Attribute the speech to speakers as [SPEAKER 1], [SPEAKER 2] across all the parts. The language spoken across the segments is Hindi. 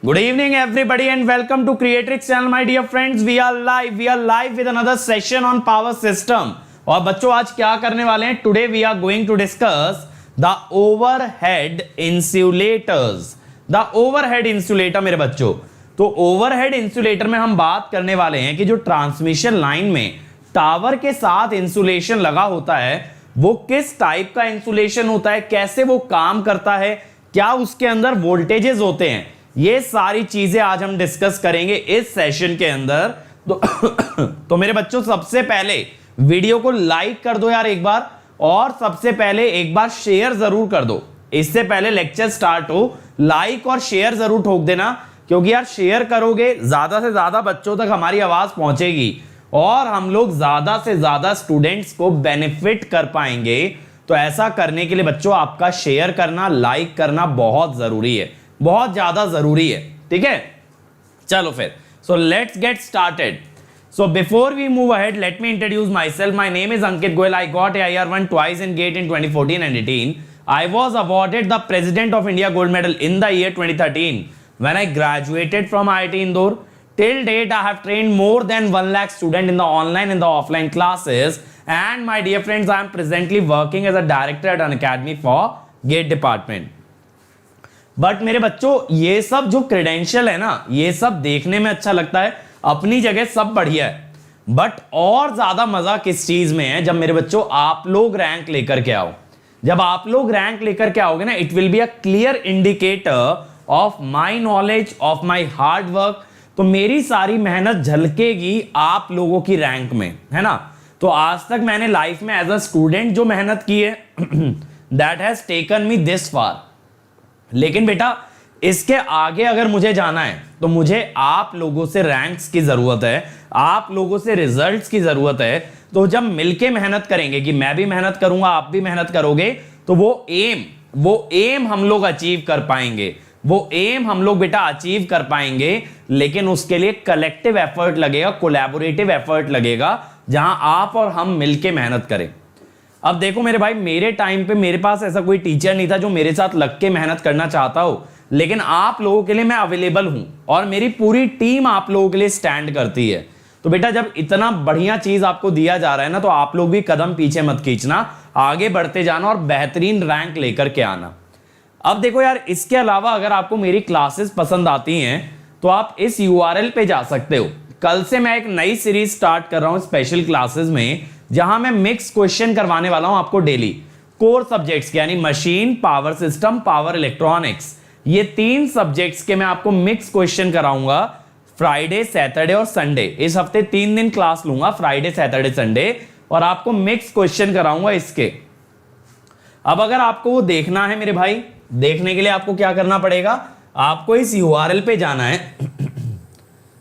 [SPEAKER 1] Good evening, everybody, and welcome to Creatrix channel, my dear friends. We are live with another session on power system. और बच्चों आज क्या करने वाले हैं? Today we are going to discuss the overhead insulators. The overhead insulator मेरे बच्चों. तो ओवरहेड इंसुलेटर में हम बात करने वाले हैं कि जो ट्रांसमिशन लाइन में टावर के साथ इंसुलेशन लगा होता है वो किस टाइप का इंसुलेशन होता है, कैसे वो काम करता है, क्या उसके अंदर वोल्टेजेस होते हैं, ये सारी चीजें आज हम डिस्कस करेंगे इस सेशन के अंदर। तो मेरे बच्चों सबसे पहले वीडियो को लाइक कर दो यार एक बार, और सबसे पहले एक बार शेयर जरूर कर दो। इससे पहले लेक्चर स्टार्ट हो लाइक और शेयर जरूर ठोक देना, क्योंकि यार शेयर करोगे ज्यादा से ज्यादा बच्चों तक हमारी आवाज पहुंचेगी और हम लोग ज्यादा से ज्यादा स्टूडेंट्स को बेनिफिट कर पाएंगे। तो ऐसा करने के लिए बच्चों आपका शेयर करना, लाइक करना बहुत जरूरी है, बहुत ज्यादा जरूरी है। ठीक है, चलो फिर so let's get started. So before we move ahead, let me introduce myself. My name is Ankit Goyal. I got AIR1 twice in GATE in 2014 and 18. I was awarded the President of India Gold Medal in the year 2013 when I graduated from IIT Indore. Till date, I have trained more than 1 lakh students in the online and the offline classes. And my dear friends, I am presently working as a director at an academy for GATE department. But मेरे बच्चों ये सब जो क्रेडेंशियल है ना, ये सब देखने में अच्छा लगता है, अपनी जगह सब बढ़िया है, बट और ज्यादा मजा किस चीज में है? जब मेरे बच्चों आप लोग रैंक लेकर के आओ। जब आप लोग रैंक लेकर के आओगे ना, it will be a clear indicator of my knowledge, of my hard work. तो मेरी सारी मेहनत झलकेगी आप लोगों की रैंक में, है ना। तो आज तक मैंने लाइफ में एज अ स्टूडेंट जो मेहनत की है that has taken me this far. लेकिन बेटा इसके आगे अगर मुझे जाना है तो मुझे आप लोगों से रैंक्स की जरूरत है, आप लोगों से रिजल्ट्स की जरूरत है। तो जब मिलके मेहनत करेंगे, कि मैं भी मेहनत करूंगा, आप भी मेहनत करोगे, तो वो एम हम लोग अचीव कर पाएंगे, वो एम हम लोग बेटा अचीव कर पाएंगे। लेकिन उसके लिए कलेक्टिव एफर्ट लगेगा, कोलैबोरेटिव एफर्ट लगेगा, जहां आप और हम मिलके मेहनत करें। अब देखो मेरे भाई, मेरे टाइम पे मेरे पास ऐसा कोई टीचर नहीं था जो मेरे साथ लग के मेहनत करना चाहता हो, लेकिन आप लोगों के लिए मैं अवेलेबल हूं और मेरी पूरी टीम आप लोगों के लिए स्टैंड करती है। तो बेटा जब इतना बढ़िया चीज आपको दिया जा रहा है ना, तो आप लोग भी कदम पीछे मत खींचना, आगे बढ़ते जाना और बेहतरीन रैंक लेकर के आना। अब देखो यार, इसके अलावा अगर आपको मेरी क्लासेस पसंद आती हैं तो आप इस URL पे जा सकते हो। कल से मैं एक नई सीरीज स्टार्ट कर रहा हूं स्पेशल क्लासेस में, जहां मैं मिक्स क्वेश्चन करवाने वाला हूं आपको डेली, कोर सब्जेक्ट्स के, यानी machine, power system, power electronics, ये 3 सब्जेक्ट्स के मैं आपको मिक्स क्वेश्चन कराऊंगा फ्राइडे, सैटरडे और संडे। इस हफ्ते 3 दिन क्लास लूंगा, फ्राइडे, सैटरडे, संडे, और आपको मिक्स क्वेश्चन कराऊंगा इसके। अब अगर आपको वो देखना है मेरे भाई, देखने के लिए आपको क्या करना पड़ेगा? आपको इस URL पे जाना है।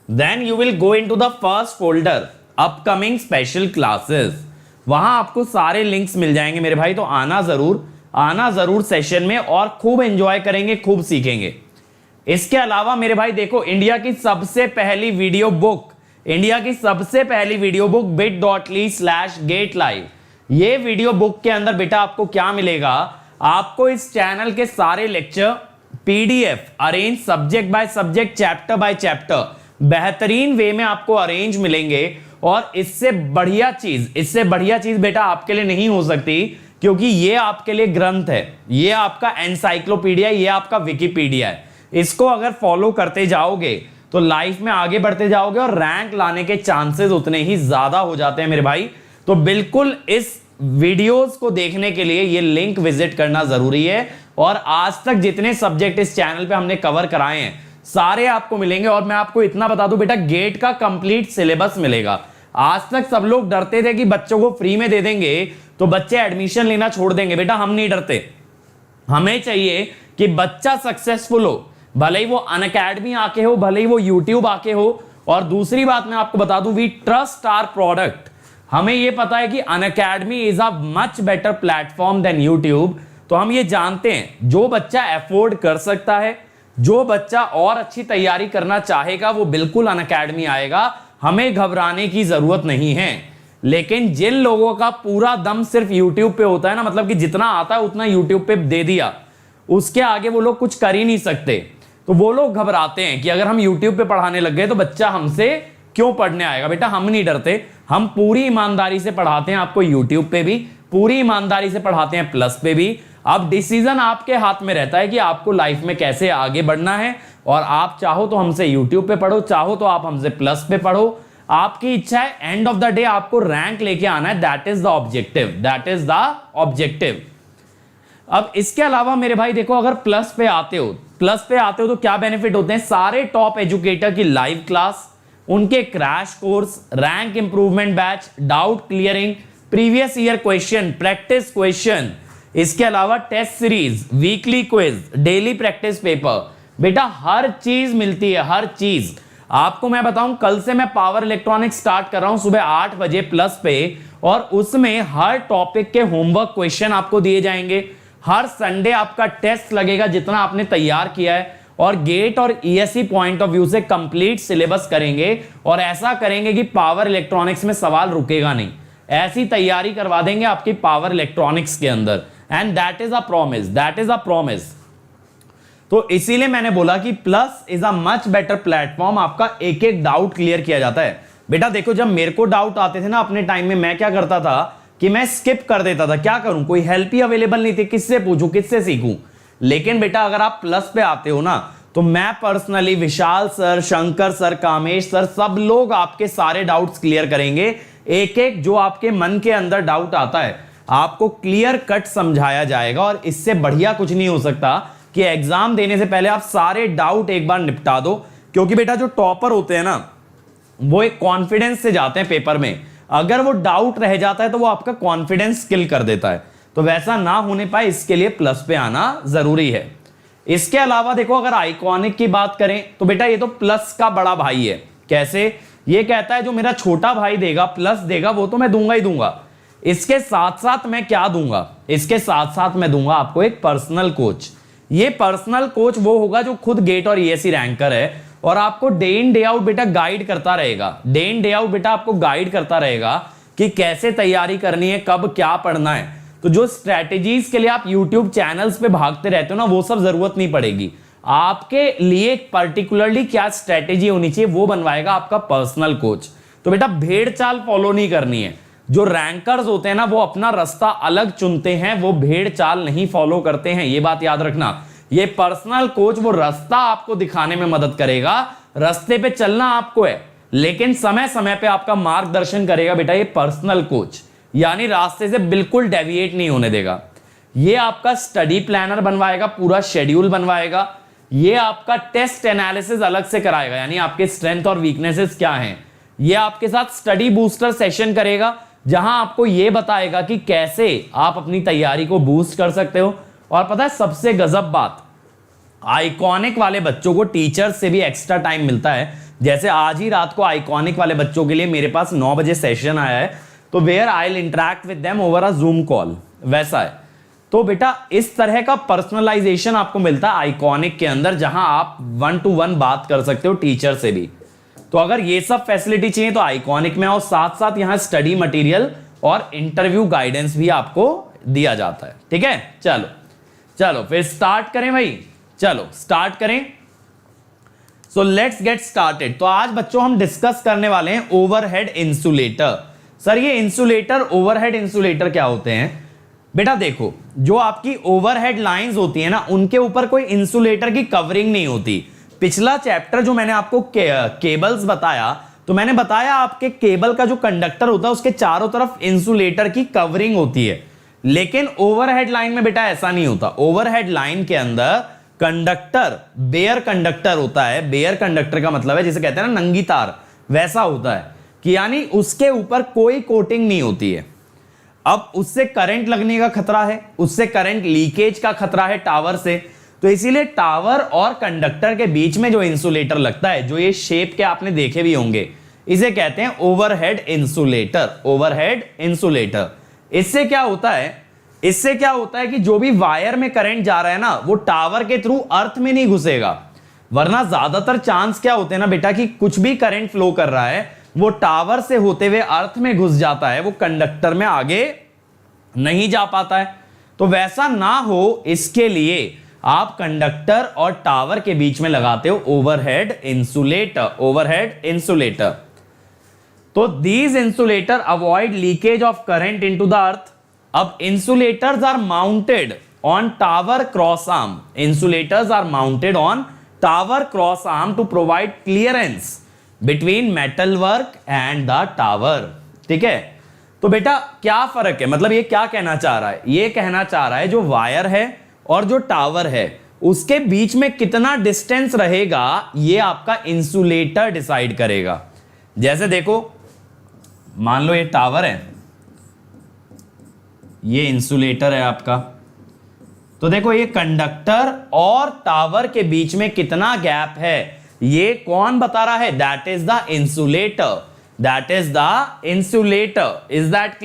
[SPEAKER 1] Then you will go into the first folder, upcoming special classes. वहां आपको सारे लिंक्स मिल जाएंगे मेरे भाई। तो आना जरूर सेशन में, और खूब एंजॉय करेंगे, खूब सीखेंगे। इसके अलावा मेरे भाई देखो, इंडिया की सबसे पहली वीडियो बुक bit.ly/GATELive, ये वीडियो बुक के अंदर बेटा आपको क्या मिलेगा? आपको इस चैनल के सारे lecture PDF arrange subject by subject, chapter by chapter, बेहतरीन वे में आपको अरेंज मिलेंगे। और इससे बढ़िया चीज बेटा आपके लिए नहीं हो सकती, क्योंकि ये आपके लिए ग्रंथ है, ये आपका एनसाइक्लोपीडिया, ये आपका विकिपीडिया है। इसको अगर फॉलो करते जाओगे तो लाइफ में आगे बढ़ते जाओगे और रैंक लाने के चांसेस उतने ही ज्यादा हो जाते हैं मेरे भाई। तो बिल्कुल इस वीडियोस को देखने के लिए ये लिंक विजिट करना जरूरी है। और आज तक जितने सब्जेक्ट इस चैनल पे हमने कवर कराए हैं सारे आपको मिलेंगे। और मैं आपको इतना बता दूं बेटा, गेट का कंप्लीट सिलेबस मिलेगा। आज तक सब लोग डरते थे कि बच्चों को फ्री में दे देंगे तो बच्चे एडमिशन लेना छोड़ देंगे। बेटा हम नहीं डरते, हमें चाहिए कि बच्चा सक्सेसफुल हो, भले ही वो अनअकैडमी आके हो, भले ही वो यूट्यूब आके हो। और दूसरी बात मैं आपको बता दूं, वी ट्रस्ट आवर प्रोडक्ट। हमें ये पता है कि Unacademy is a much better platform than YouTube. तो हम ये जानते हैं, जो बच्चा अफोर्ड कर सकता है, जो बच्चा और अच्छी तैयारी करना चाहेगा, वो बिल्कुल अनअकैडमी आएगा। हमें घबराने की जरूरत नहीं है। लेकिन जिन लोगों का पूरा दम सिर्फ YouTube पे होता है ना, मतलब कि जितना आता है उतना YouTube पे दे दिया, उसके आगे वो लोग कुछ कर ही नहीं सकते। तो वो लोग घबराते हैं कि अगर हम YouTube पे पढ़ाने लग गए तो बच्चा हमसे क्यों पढ़ने आएगा। बेटा हम नहीं डरते, हम पूरी ईमानदारी से पढ़ाते हैं आपको YouTube पे भी, पूरी ईमानदारी से पढ़ाते हैं प्लस पे भी। अब डिसीजन आपके हाथ में रहता है कि आपको लाइफ में कैसे आगे बढ़ना है, और आप चाहो तो हमसे YouTube पे पढ़ो, चाहो तो आप हमसे प्लस पे पढ़ो, आपकी इच्छा है। एंड ऑफ द डे आपको रैंक लेके आना है, that is the objective, that is the objective. अब इसके अलावा मेरे भाई देखो, अगर प्लस पे आते हो तो क्या बेनिफिट होते हैं। सारे टॉप एजुकेटर की लाइव क्लास, उनके crash course, rank improvement batch, doubt clearing, previous year question, practice question, इसके अलावा test series, weekly quiz, daily practice paper. बेटा हर चीज मिलती है, हर चीज। आपको मैं बताऊं, कल से मैं पावर इलेक्ट्रॉनिक्स स्टार्ट कर रहा हूं सुबह 8 बजे प्लस पे, और उसमें हर टॉपिक के होमवर्क क्वेश्चन आपको दिए जाएंगे। हर संडे आपका टेस्ट लगेगा जितना आपने तैयार किया है, और गेट और ईएससी पॉइंट ऑफ व्यू से कंप्लीट सिलेबस करेंगे, और ऐसा करेंगे कि पावर इलेक्ट्रॉनिक्स में सवाल रुकेगा नहीं। ऐसी तैयारी करवा देंगे आपकी पावर इलेक्ट्रॉनिक्स के अंदर, and that is a promise, that is a promise. तो इसीलिए मैंने बोला कि plus is a much better platform, आपका एक एक डाउट क्लियर किया जाता है। बेटा देखो, जब मेरे को डाउट आते थे ना अपने टाइम में, मैं क्या करता था कि मैं स्किप कर देता था। क्या करूं, कोई हेल्प ही अवेलेबल नहीं थी, किससे पूछूं, किससे सीखूं। लेकिन बेटा अगर आप प्लस पे आते हो ना, तो मैं personally, Vishal sir, Shankar sir, Kamesh sir, सब लोग आपके सारे डाउट्स क्लियर करेंगे। एक एक जो आपके मन के अंदर डाउट आता है आपको क्लियर कट समझाया जाएगा, और इससे बढ़िया कुछ नहीं हो सकता कि एग्जाम देने से पहले आप सारे डाउट एक बार निपटा दो। क्योंकि बेटा जो टॉपर होते हैं ना, वो एक कॉन्फिडेंस से जाते हैं पेपर में, अगर वो डाउट रह जाता है तो वो आपका कॉन्फिडेंस किल कर देता है। तो वैसा ना होने पाए, इसके लिए प्लस पे आना जरूरी है। इसके अलावा देखो, अगर आइकॉनिक की बात करें तो बेटा ये तो प्लस का बड़ा भाई है। कैसे, ये कहता है जो मेरा छोटा भाई देगा, प्लस देगा, वो तो मैं दूंगा ही दूंगा। इसके साथ साथ मैं क्या दूंगा, इसके साथ साथ मैं दूंगा आपको एक पर्सनल कोच। ये पर्सनल कोच वो होगा जो खुद गेट और ईएससी रैंकर है, और आपको डे इन डे आउट बेटा गाइड करता रहेगा। डे इन डे आउट बेटा आपको गाइड करता रहेगा कि कैसे तैयारी करनी है, कब क्या पढ़ना है। तो जो स्ट्रैटेजीज के लिए आप यूट्यूब चैनल्स पे भागते रहते हो ना, वो सब जरूरत नहीं पड़ेगी। आपके लिए पर्टिकुलरली क्या स्ट्रैटेजी होनी चाहिए वो बनवाएगा आपका पर्सनल कोच। तो बेटा भेड़ चाल फॉलो नहीं करनी है। जो रैंकर्स होते हैं ना, वो अपना रास्ता अलग चुनते हैं, वो भेड़ चाल नहीं फॉलो करते हैं, ये बात याद रखना। ये पर्सनल कोच वो रास्ता आपको दिखाने में मदद करेगा, रास्ते पे चलना आपको है, लेकिन समय समय पे आपका मार्गदर्शन करेगा बेटा ये पर्सनल कोच, यानी रास्ते से बिल्कुल डेविएट नहीं होने देगा। ये आपका स्टडी प्लानर बनवाएगा, पूरा शेड्यूल बनवाएगा। ये आपका टेस्ट एनालिसिस अलग से कराएगा, यानी आपके स्ट्रेंथ और वीकनेसेस क्या हैं। ये आपके साथ स्टडी बूस्टर सेशन करेगा, जहां आपको यह बताएगा कि कैसे आप अपनी तैयारी को बूस्ट कर सकते हो। और पता है सबसे गजब बात, आइकॉनिक वाले बच्चों को टीचर से भी एक्स्ट्रा टाइम मिलता है। जैसे आज ही रात को आइकॉनिक वाले बच्चों के लिए मेरे पास 9 बजे सेशन आया है, तो where I will interact with them over a Zoom call, वैसा है। तो बेटा इस तरह का पर्सनलाइजेशन आपको मिलता है आइकॉनिक के अंदर, जहां आप 1 to 1 बात कर सकते हो टीचर से भी। तो अगर ये सब फैसिलिटी चाहिए तो आइकॉनिक में आओ। साथ साथ यहां स्टडी मटेरियल और इंटरव्यू गाइडेंस भी आपको दिया जाता है। ठीक है, चलो चलो फिर स्टार्ट करें भाई, चलो स्टार्ट करें। So let's get started. तो आज बच्चों हम डिस्कस करने वाले हैं ओवरहेड इंसुलेटर। सर ये इंसुलेटर, ओवरहेड इंसुलेटर क्या होते हैं? बेटा देखो, जो आपकी ओवरहेड लाइंस होती है ना, उनके ऊपर कोई इंसुलेटर की कवरिंग नहीं होती। पिछला चैप्टर जो मैंने आपको केबल्स बताया, तो मैंने बताया आपके केबल का जो कंडक्टर होता है उसके चारों तरफ इंसुलेटर की कवरिंग होती है। लेकिन ओवरहेड लाइन में बेटा ऐसा नहीं होता। ओवरहेड लाइन के अंदर कंडक्टर बेयर कंडक्टर होता है। बेयर कंडक्टर का मतलब है जिसे कहते हैं ना नंगी तार, वैसा होता है कि यानी उसके ऊपर कोई कोटिंग नहीं होती है। अब उससे करंट लगने का खतरा है, उससे करंट लीकेज का खतरा है टावर से। तो इसीलिए टावर और कंडक्टर के बीच में जो इंसुलेटर लगता है, जो ये शेप के आपने देखे भी होंगे, इसे कहते हैं ओवरहेड इंसुलेटर। Overhead insulator. इससे क्या होता है, इससे क्या होता है कि जो भी वायर में करंट जा रहा है ना, वो टावर के थ्रू अर्थ में नहीं घुसेगा। वरना ज्यादातर चांस क्या होते हैं ना बेटा कि कुछ भी करंट फ्लो कर रहा है वो टावर से होते हुए अर्थ में घुस जाता है, वो कंडक्टर में आगे नहीं जा पाता है। तो वैसा ना हो इसके लिए आप कंडक्टर और टावर के बीच में लगाते हो ओवरहेड इंसुलेटर। तो these insulator avoid leakage of current into the earth. अब insulators are mounted on tower cross arm, to provide clearance between metal work and the tower. ठीक है, तो बेटा क्या फर्क है, मतलब ये क्या कहना चाह रहा है, ये कहना चाह रहा है जो वायर है और जो टावर है उसके बीच में कितना डिस्टेंस रहेगा ये आपका इंसुलेटर डिसाइड करेगा। जैसे देखो, मान लो ये टावर है, ये इंसुलेटर है आपका, तो देखो ये कंडक्टर और टावर के बीच में कितना गैप है ये कौन बता रहा है, that is the insulator, is that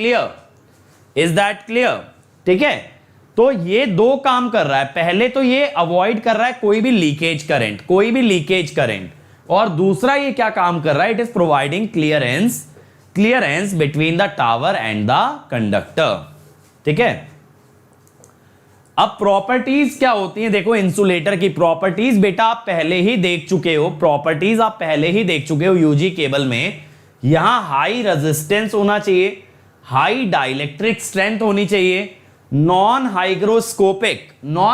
[SPEAKER 1] clear? ठीक है, तो ये दो काम कर रहा है, पहले तो ये अवॉइड कर रहा है कोई भी लीकेज करंट, और दूसरा ये क्या काम कर रहा है, it is providing clearance between the tower and the conductor. ठीक है, अब प्रॉपर्टीज क्या होती हैं, देखो इंसुलेटर की प्रॉपर्टीज बेटा आप पहले ही देख चुके हो, यूजी केबल में। यहां हाई रेजिस्टेंस होना चाहिए, हाई डाइलेक्ट्रिक स्ट्रेंथ होनी चाहिए, नॉन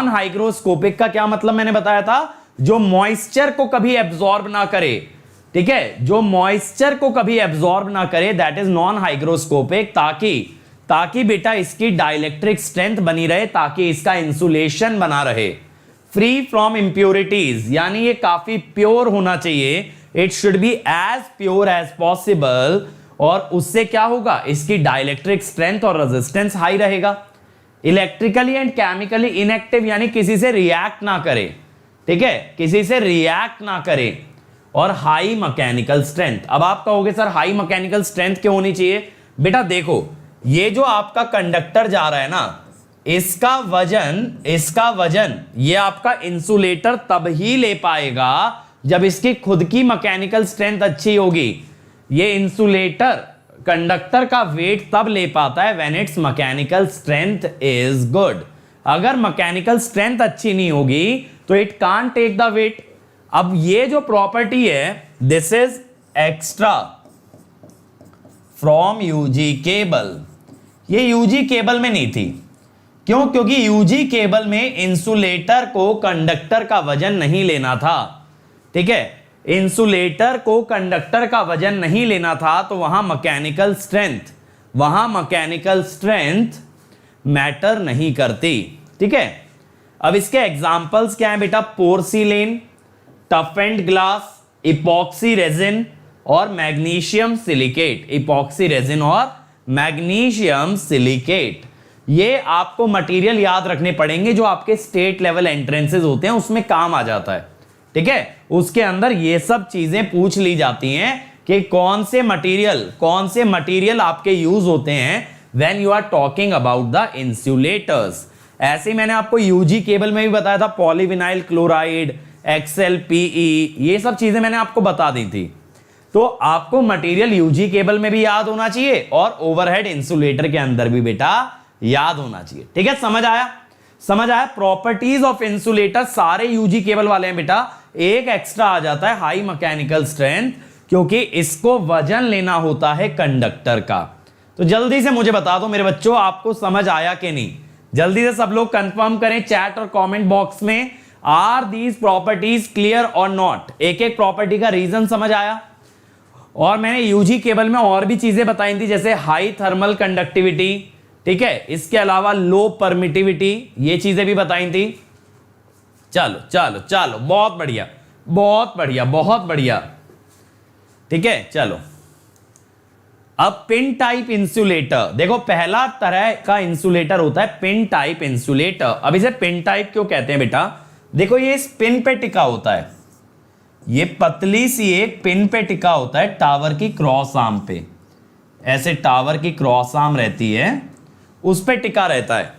[SPEAKER 1] हाइग्रोस्कोपिक का क्या मतलब मैंने बताया था, जो मॉइस्चर को कभी एब्जॉर्ब ना करे। ठीक है, जो मॉइस्चर को कभी एब्जॉर्ब ना करे दैट इज नॉन हाइग्रोस्कोपिक, ताकि बेटा इसकी डाइलेक्ट्रिक स्ट्रेंथ बनी रहे, ताकि इसका इंसुलेशन बना रहे। फ्री फ्रॉम इंप्योरिटीज, यानी ये काफी प्योर होना चाहिए, it should be as pure as possible, और उससे क्या होगा, इसकी डाइलेक्ट्रिक स्ट्रेंथ और रेजिस्टेंस हाई रहेगा। इलेक्ट्रिकली एंड केमिकली इनएक्टिव, यानी किसी से रिएक्ट ना करे, ठीक है, किसी से रिएक्ट ना करे, और हाई मैकेनिकल स्ट्रेंथ। अब आप कहोगे सर हाई मैकेनिकल स्ट्रेंथ क्यों होनी चाहिए, बेटा देखो ये जो आपका कंडक्टर जा रहा है ना, इसका वजन ये आपका इंसुलेटर तब ही ले पाएगा जब इसकी खुद की मैकेनिकल स्ट्रेंथ अच्छी होगी। ये इंसुलेटर कंडक्टर का वेट तब ले पाता है when its mechanical strength is good. अगर मैकेनिकल स्ट्रेंथ अच्छी नहीं होगी तो it can't take the weight. अब ये जो प्रॉपर्टी है, this is extra from UG cable, ये यूजी केबल में नहीं थी। क्यों? क्योंकि यूजी केबल में इंसुलेटर को कंडक्टर का वजन नहीं लेना था। ठीक है, इंसुलेटर को कंडक्टर का वजन नहीं लेना था, तो वहां मैकेनिकल स्ट्रेंथ मैटर नहीं करती। ठीक है, अब इसके एग्जांपल्स क्या हैं बेटा, पोर्सिलेन, टफेंड ग्लास, इपॉक्सी रेजिन और मैग्नीशियम सिलिकेट। ये आपको मटेरियल याद रखने पड़ेंगे जो आपके स्टेट लेवल एंट्रेंसेस होते हैं उसमें काम आ जाता है। ठीक है, उसके अंदर ये सब चीजें पूछ ली जाती हैं कि कौन से मटेरियल आपके यूज होते हैं when you are talking about the insulators. ऐसे ही मैंने आपको यूजी केबल में भी बताया था, पॉलीविनाइल क्लोराइड, XLPE, ये सब चीजें मैंने आपको बता दी थी। तो आपको मटेरियल यूजी केबल में भी याद होना चाहिए और ओवरहेड इंसुलेटर के अंदर भी बेटा याद होना चाहिए। ठीक है, समझ आया? प्रॉपर्टीज ऑफ इंसुलेटर सारे यूजी केबल वाले हैं बेटा। एक एक्स्ट्रा आ जाता है हाई मैकेनिकल स्ट्रेंथ, क्योंकि इसको वजन लेना होता है कंडक्टर का। तो जल्दी से मुझे बता दो मेरे बच्चों, आपको समझ आया कि नहीं? जल्दी से सब लोग कंफर्म करें चैट और कमेंट बॉक्स में, आर दीज प्रॉपर्टीज क्लियर और नॉट। एक एक प्रॉपर्टी का रीजन समझ आया? और मैंने यूजी केबल में और भी चीजें बताई थी, जैसे हाई थर्मल कंडक्टिविटी, ठीक है, इसके अलावा लो परमिटिविटी, ये चीजें भी बताई थी। चलो, बहुत बढ़िया। ठीक है, चलो अब पिन टाइप इंसुलेटर देखो, पहला तरह का इंसुलेटर होता है पिन टाइप इंसुलेटर। अब इसे पिन टाइप क्यों कहते हैं बेटा, देखो ये इस पिन पे टिका होता है, ये पतली सी एक पिन पे टिका होता है टावर की क्रॉस आर्म पे, ऐसे टावर की क्रॉस आर्म रहती है उस पे टिका रहता है,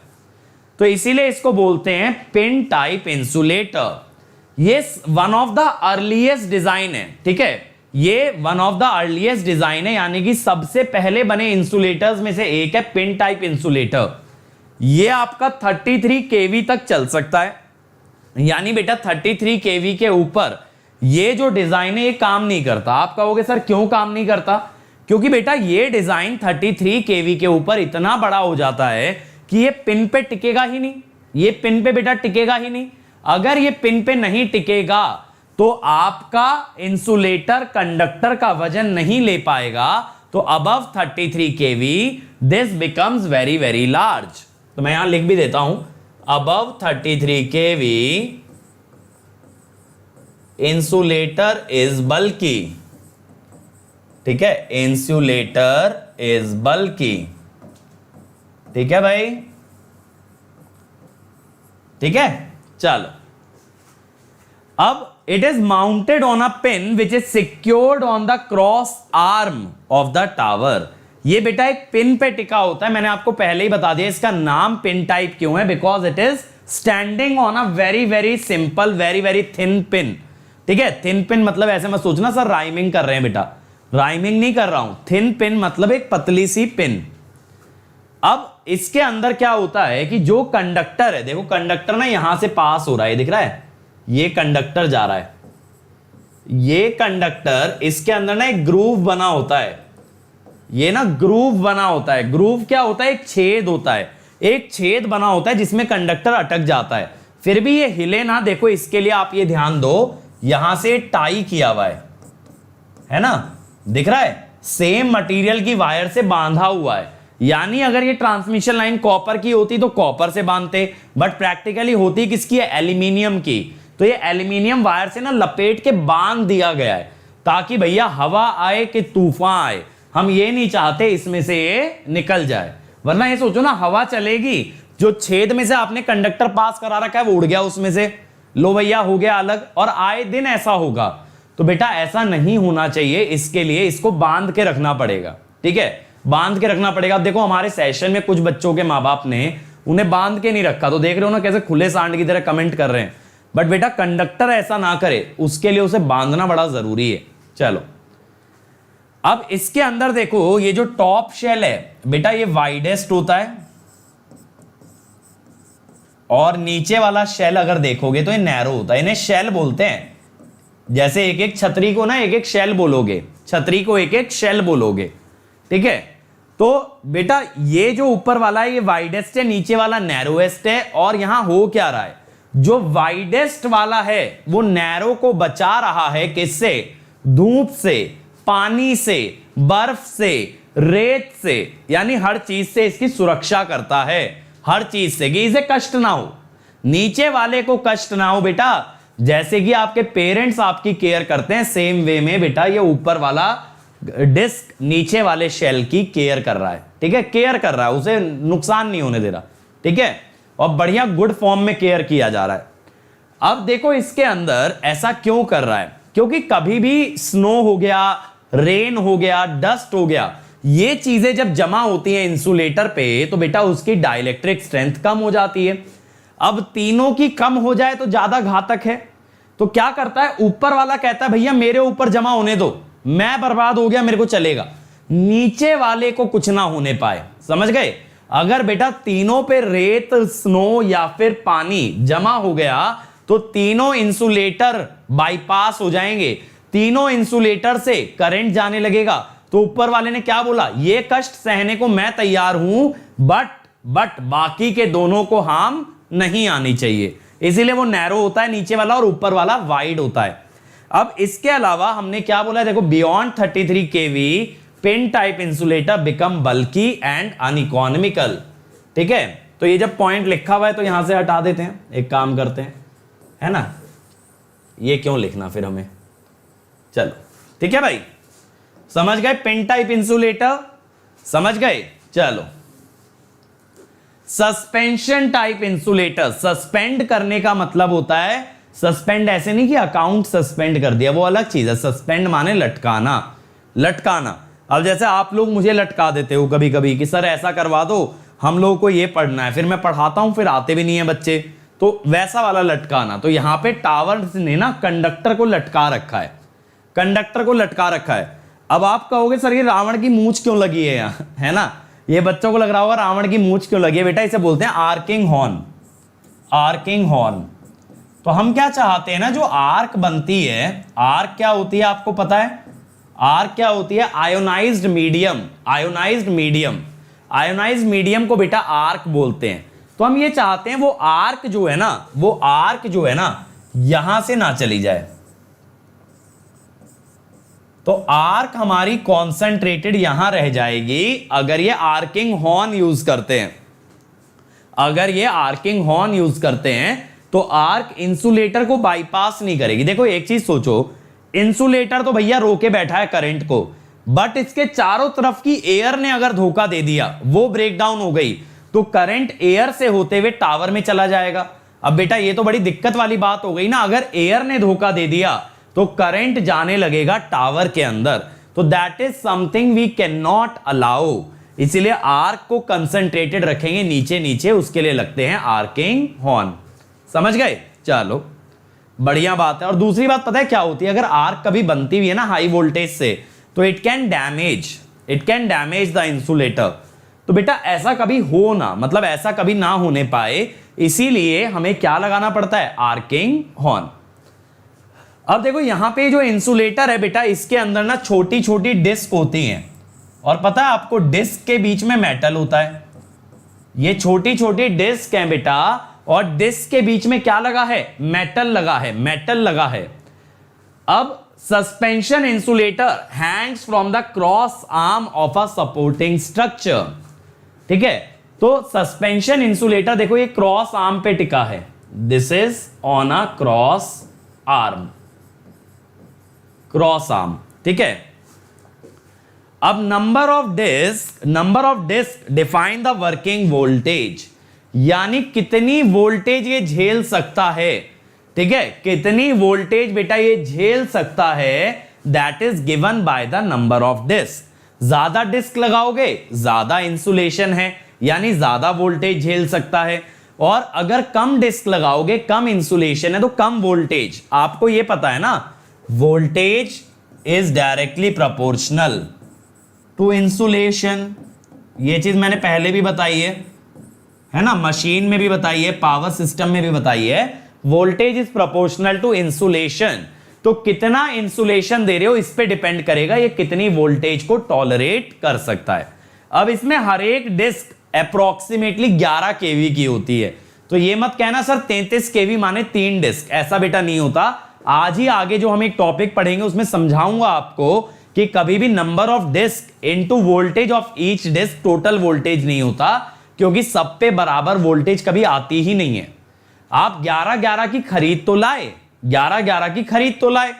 [SPEAKER 1] तो इसीलिए इसको बोलते हैं पिन टाइप इंसुलेटर। ये one of the earliest design है। ठीक है, ये one of the earliest design है, यानी कि सबसे पहले बने इंसुलेटर्स में से एक है पिन टाइप इंसुलेटर। ये आपका 33 kV तक चल सकता है। यानी बेटा 33 केवी के ऊपर ये जो डिजाइन है ये काम नहीं करता। आप कहोगे सर क्यों काम नहीं करता? क्योंकि बेटा ये डिजाइन 33 केवी के ऊपर इतना बड़ा हो जाता है कि ये पिन पे टिकेगा ही नहीं। ये पिन पे बेटा टिकेगा ही नहीं। अगर ये पिन पे नहीं टिकेगा तो आपका इंसुलेटर कंडक्टर का वजन नहीं ले पाएगा। तो above 33 KV this becomes very very large. तो मैं यहां लिख भी देता हूं, above 33 KV insulator is bulky. ठीक है, इंसुलेटर इज बल्की। ठीक है भाई, ठीक है। चलो, अब it is mounted on a pin which is secured on the cross arm of the tower. ये बेटा एक पिन पे टिका होता है। मैंने आपको पहले ही बता दिया इसका नाम पिन टाइप क्यों है, because it is standing on a very very simple very very thin pin. ठीक है, थिन पिन मतलब ऐसे मत सोचना सर राइमिंग कर रहे हैं, बेटा राइमिंग नहीं कर रहा हूं। थिन पिन मतलब एक पतली सी पिन। अब इसके अंदर क्या होता है कि जो कंडक्टर है, देखो कंडक्टर ना यहां से पास हो रहा है, दिख रहा है, ये कंडक्टर जा रहा है, ये कंडक्टर, इसके अंदर ना एक ग्रूव बना होता है। ये ना ग्रूव बना होता है। ग्रूव क्या होता है? एक छेद होता है, एक छेद बना होता है जिसमें कंडक्टर अटक जाता है, फिर भी ये हिले ना। देखो इसके लिए आप ये ध्यान दो, यहां से टाई किया हुआ है ना, दिख रहा है, सेम मटेरियल की वायर से बांधा हुआ है। यानी अगर ये ट्रांसमिशन लाइन कॉपर की होती तो कॉपर से बांधते, बट प्रैक्टिकली होती किसकी है? एल्यूमिनियम की। तो ये एल्यूमिनियम वायर से ना लपेट के बांध दिया गया है ताकि भैया हवा आए कि तूफान आए, हम ये नहीं चाहते इसमें से ये निकल जाए। वरना ये सोचो ना, हवा चलेगी, जो छेद में से आपने कंडक्टर पास करा रखा है वो उड़ गया उसमें से, लो भैया हो गया अलग, और आए दिन ऐसा होगा। तो बेटा ऐसा नहीं होना चाहिए, इसके लिए इसको बांध के रखना पड़ेगा। ठीक है, बांध के रखना पड़ेगा। अब देखो हमारे सेशन में कुछ बच्चों के माँ बाप ने उन्हें बांध के नहीं रखा, तो देख रहे हो ना कैसे खुले सांड की तरह कमेंट कर रहे हैं। बट बेटा कंडक्टर ऐसा ना करे, उसके लिए उसे बांधना बड़ा जरूरी है। चलो, अब इसके अंदर देखो ये जो टॉप शेल है बेटा ये वाइडेस्ट होता है, और नीचे वाला शेल अगर देखोगे तो ये नैरो होता है। इन्हें शेल बोलते हैं। जैसे एक एक छतरी को ना एक एक शेल बोलोगे, छतरी को एक एक शेल बोलोगे। ठीक है, तो बेटा ये जो ऊपर वाला है ये वाइडेस्ट है, नीचे वाला नैरोएस्ट है। और यहां हो क्या रहा है, जो वाइडेस्ट वाला है वो नैरो को बचा रहा है, किससे? धूप से, पानी से, बर्फ से, रेत से, यानी हर चीज से इसकी सुरक्षा करता है, हर चीज से, कि इसे कष्ट ना हो, नीचे वाले को कष्ट ना हो। बेटा जैसे कि आपके पेरेंट्स आपकी केयर करते हैं, सेम वे में बेटा ये ऊपर वाला डिस्क नीचे वाले शेल की केयर कर रहा है। ठीक है, केयर कर रहा है, उसे नुकसान नहीं होने दे रहा। ठीक है, और बढ़िया गुड फॉर्म में केयर किया जा रहा है। अब देखो इसके अंदर ऐसा क्यों कर रहा है, क्योंकि कभी भी स्नो हो गया, रेन हो गया, डस्ट हो गया, ये चीजें जब जमा होती हैं इंसुलेटर पे तो बेटा उसकी डाइलेक्ट्रिक स्ट्रेंथ कम हो जाती है। अब तीनों की कम हो जाए तो ज्यादा घातक है। तो क्या करता है, ऊपर वाला कहता है भैया मेरे ऊपर जमा होने दो, मैं बर्बाद हो गया, मेरे को चलेगा, नीचे वाले को कुछ ना होने पाए। समझ गए? अगर बेटा तीनों पे रेत, स्नो या फिर पानी जमा हो गया तो तीनों इंसुलेटर बाईपास हो जाएंगे, तीनों इंसुलेटर से करंट जाने लगेगा। तो ऊपर वाले ने क्या बोला, ये कष्ट सहने को मैं तैयार हूं, बट बाकी के दोनों को हार्म नहीं आनी चाहिए, इसीलिए वो नैरो होता है नीचे वाला और ऊपर वाला वाइड होता है। अब इसके अलावा हमने क्या बोला है, देखो beyond 33 KV pin type insulator become bulky and uneconomical. ठीक है, तो ये जब पॉइंट लिखा हुआ है तो यहां से हटा देते हैं, एक काम करते हैं, है ना, ये क्यों लिखना फिर हमें। चलो ठीक है भाई, समझ गए पिन टाइप इंसुलेटर, समझ गए। चलो सस्पेंशन टाइप इंसुलेटर, सस्पेंड करने का मतलब होता है, सस्पेंड ऐसे नहीं कि अकाउंट सस्पेंड कर दिया, वो अलग चीज है। सस्पेंड माने लटकाना, लटकाना। अब जैसे आप लोग मुझे लटका देते हो कभी कभी कि सर ऐसा करवा दो, हम लोगों को ये पढ़ना है, फिर मैं पढ़ाता हूं, फिर आते भी नहीं है बच्चे, तो वैसा वाला लटकाना। तो यहां पे टावर ने ना कंडक्टर को लटका रखा है, कंडक्टर को लटका रखा है। अब आप कहोगे सर ये रावण की मूंछ क्यों लगी है यहां, है ना, ये बच्चों को लग रहा होगा रावण की मूंछ क्यों लगी है। बेटा इसे बोलते हैं आर्किंग हॉर्न, आर्किंग हॉर्न। तो हम क्या चाहते हैं ना, जो आर्क बनती है, आर्क क्या होती है आपको पता है? आर्क क्या होती है? Ionised medium. Ionised medium, ionised medium को बेटा आर्क बोलते हैं। तो हम ये चाहते हैं वो आर्क जो है ना, वो आर्क जो है ना यहां से ना चली जाए। तो आर्क हमारी कॉन्सेंट्रेटेड यहां रह जाएगी अगर ये आर्किंग हॉर्न यूज करते हैं। अगर ये आर्किंग हॉर्न यूज करते हैं तो आर्क इंसुलेटर को बाईपास नहीं करेगी। देखो एक चीज सोचो, इंसुलेटर तो भैया रोके बैठा है करंट को, बट इसके चारों तरफ की एयर ने अगर धोखा दे दिया, वो ब्रेक डाउन हो गई, तो करंट एयर से होते हुए टावर में चला जाएगा। अब बेटा ये तो बड़ी दिक्कत वाली बात हो गई ना, अगर एयर ने धोखा दे दिया तो करंट जाने लगेगा टावर के अंदर। तो that is something we can not allow. इसीलिए आर्क को कंसंट्रेटेड रखेंगे नीचे नीचे, उसके लिए लगते हैं आर्किंग हॉर्न। समझ गए? चलो बढ़िया बात है। और दूसरी बात पता है क्या होती है? अगर आर्क कभी बनती हुई है ना हाई वोल्टेज से, तो it can damage the insulator. तो बेटा ऐसा कभी हो ना, मतलब ऐसा कभी ना होने पाए, इसीलिए हमें क्या लगाना पड़ता है? Arcing horn. अब देखो यहां पे जो इंसुलेटर है बेटा, इसके अंदर ना छोटी छोटी डिस्क होती हैं, और पता है आपको डिस्क के बीच में मेटल होता है। ये छोटी छोटी डिस्क हैं बेटा, और डिस्क के बीच में क्या लगा है? मेटल लगा है, मेटल लगा है। अब suspension insulator Hanks from the cross arm of a supporting structure. ठीक है, तो सस्पेंशन इंसुलेटर देखो ये क्रॉस आर्म पे टिका है, this is on a cross arm, cross arm. ठीक है, अब number of disc define the working voltage, यानी कितनी वोल्टेज ये झेल सकता है। ठीक है, कितनी वोल्टेज बेटा ये झेल सकता है, that is given by the number of disc. ज्यादा डिस्क लगाओगे ज्यादा इंसुलेशन है, यानी ज्यादा वोल्टेज झेल सकता है, और अगर कम डिस्क लगाओगे, कम इंसुलेशन है, तो कम वोल्टेज। आपको ये पता है ना, voltage is directly proportional to insulation. ये चीज मैंने पहले भी बताई है ना, मशीन में भी बताई है, पावर सिस्टम में भी बताई है। Voltage is proportional to insulation. तो कितना इंसुलेशन दे रहे हो इस पे डिपेंड करेगा ये कितनी वोल्टेज को टॉलरेट कर सकता है। अब इसमें हर एक डिस्क अप्रोक्सीमेटली 11 केवी की होती है। तो ये मत कहना सर 33 केवी माने 3 डिस्क, ऐसा बेटा नहीं होता। आज ही आगे जो हम एक टॉपिक पढ़ेंगे उसमें समझाऊंगा आपको कि कभी भी number of disc into voltage of each disc total voltage नहीं होता, क्योंकि सब पे बराबर वोल्टेज कभी आती ही नहीं है। आप 11-11 की खरीद तो लाए, 11-11 की खरीद तो लाए।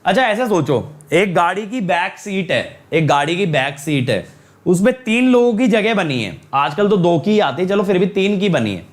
[SPEAKER 1] अच्छा ऐसा सोचो, एक गाड़ी की बैक सीट है, एक गाड़ी की बैक सीट है, उसमें 3 लोगों की जगह बनी है। आजकल तो 2 की आती है, चलो फिर भी 3 की बनी है।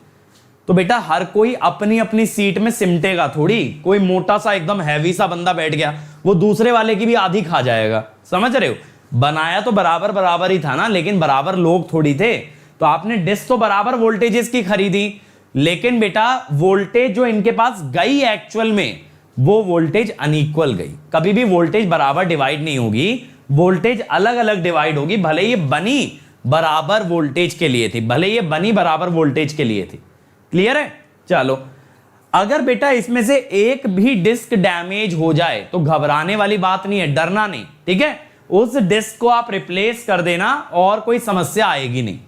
[SPEAKER 1] तो बेटा हर कोई अपनी अपनी सीट में सिमटेगा थोड़ी। कोई मोटा सा एकदम हैवी सा बंदा बैठ गया, वो दूसरे वाले की भी आधी खा जाएगा। समझ रहे हो? बनाया तो बराबर बराबर ही था ना, लेकिन बराबर लोग थोड़ी थे। तो आपने डिस्क तो बराबर वोल्टेजेस की खरीदी, लेकिन बेटा वोल्टेज जो इनके पास गई एक्चुअल में, वो वोल्टेज अनइक्वल गई। कभी भी वोल्टेज बराबर डिवाइड नहीं होगी, वोल्टेज अलग अलग डिवाइड होगी। भले ये बनी बराबर वोल्टेज के लिए थी, भले ये बनी बराबर वोल्टेज के लिए थी। क्लियर है? चलो, अगर बेटा इसमें से एक भी डिस्क डैमेज हो जाए तो घबराने वाली बात नहीं है, डरना नहीं। ठीक है, उस डिस्क को आप रिप्लेस कर देना और कोई समस्या आएगी नहीं।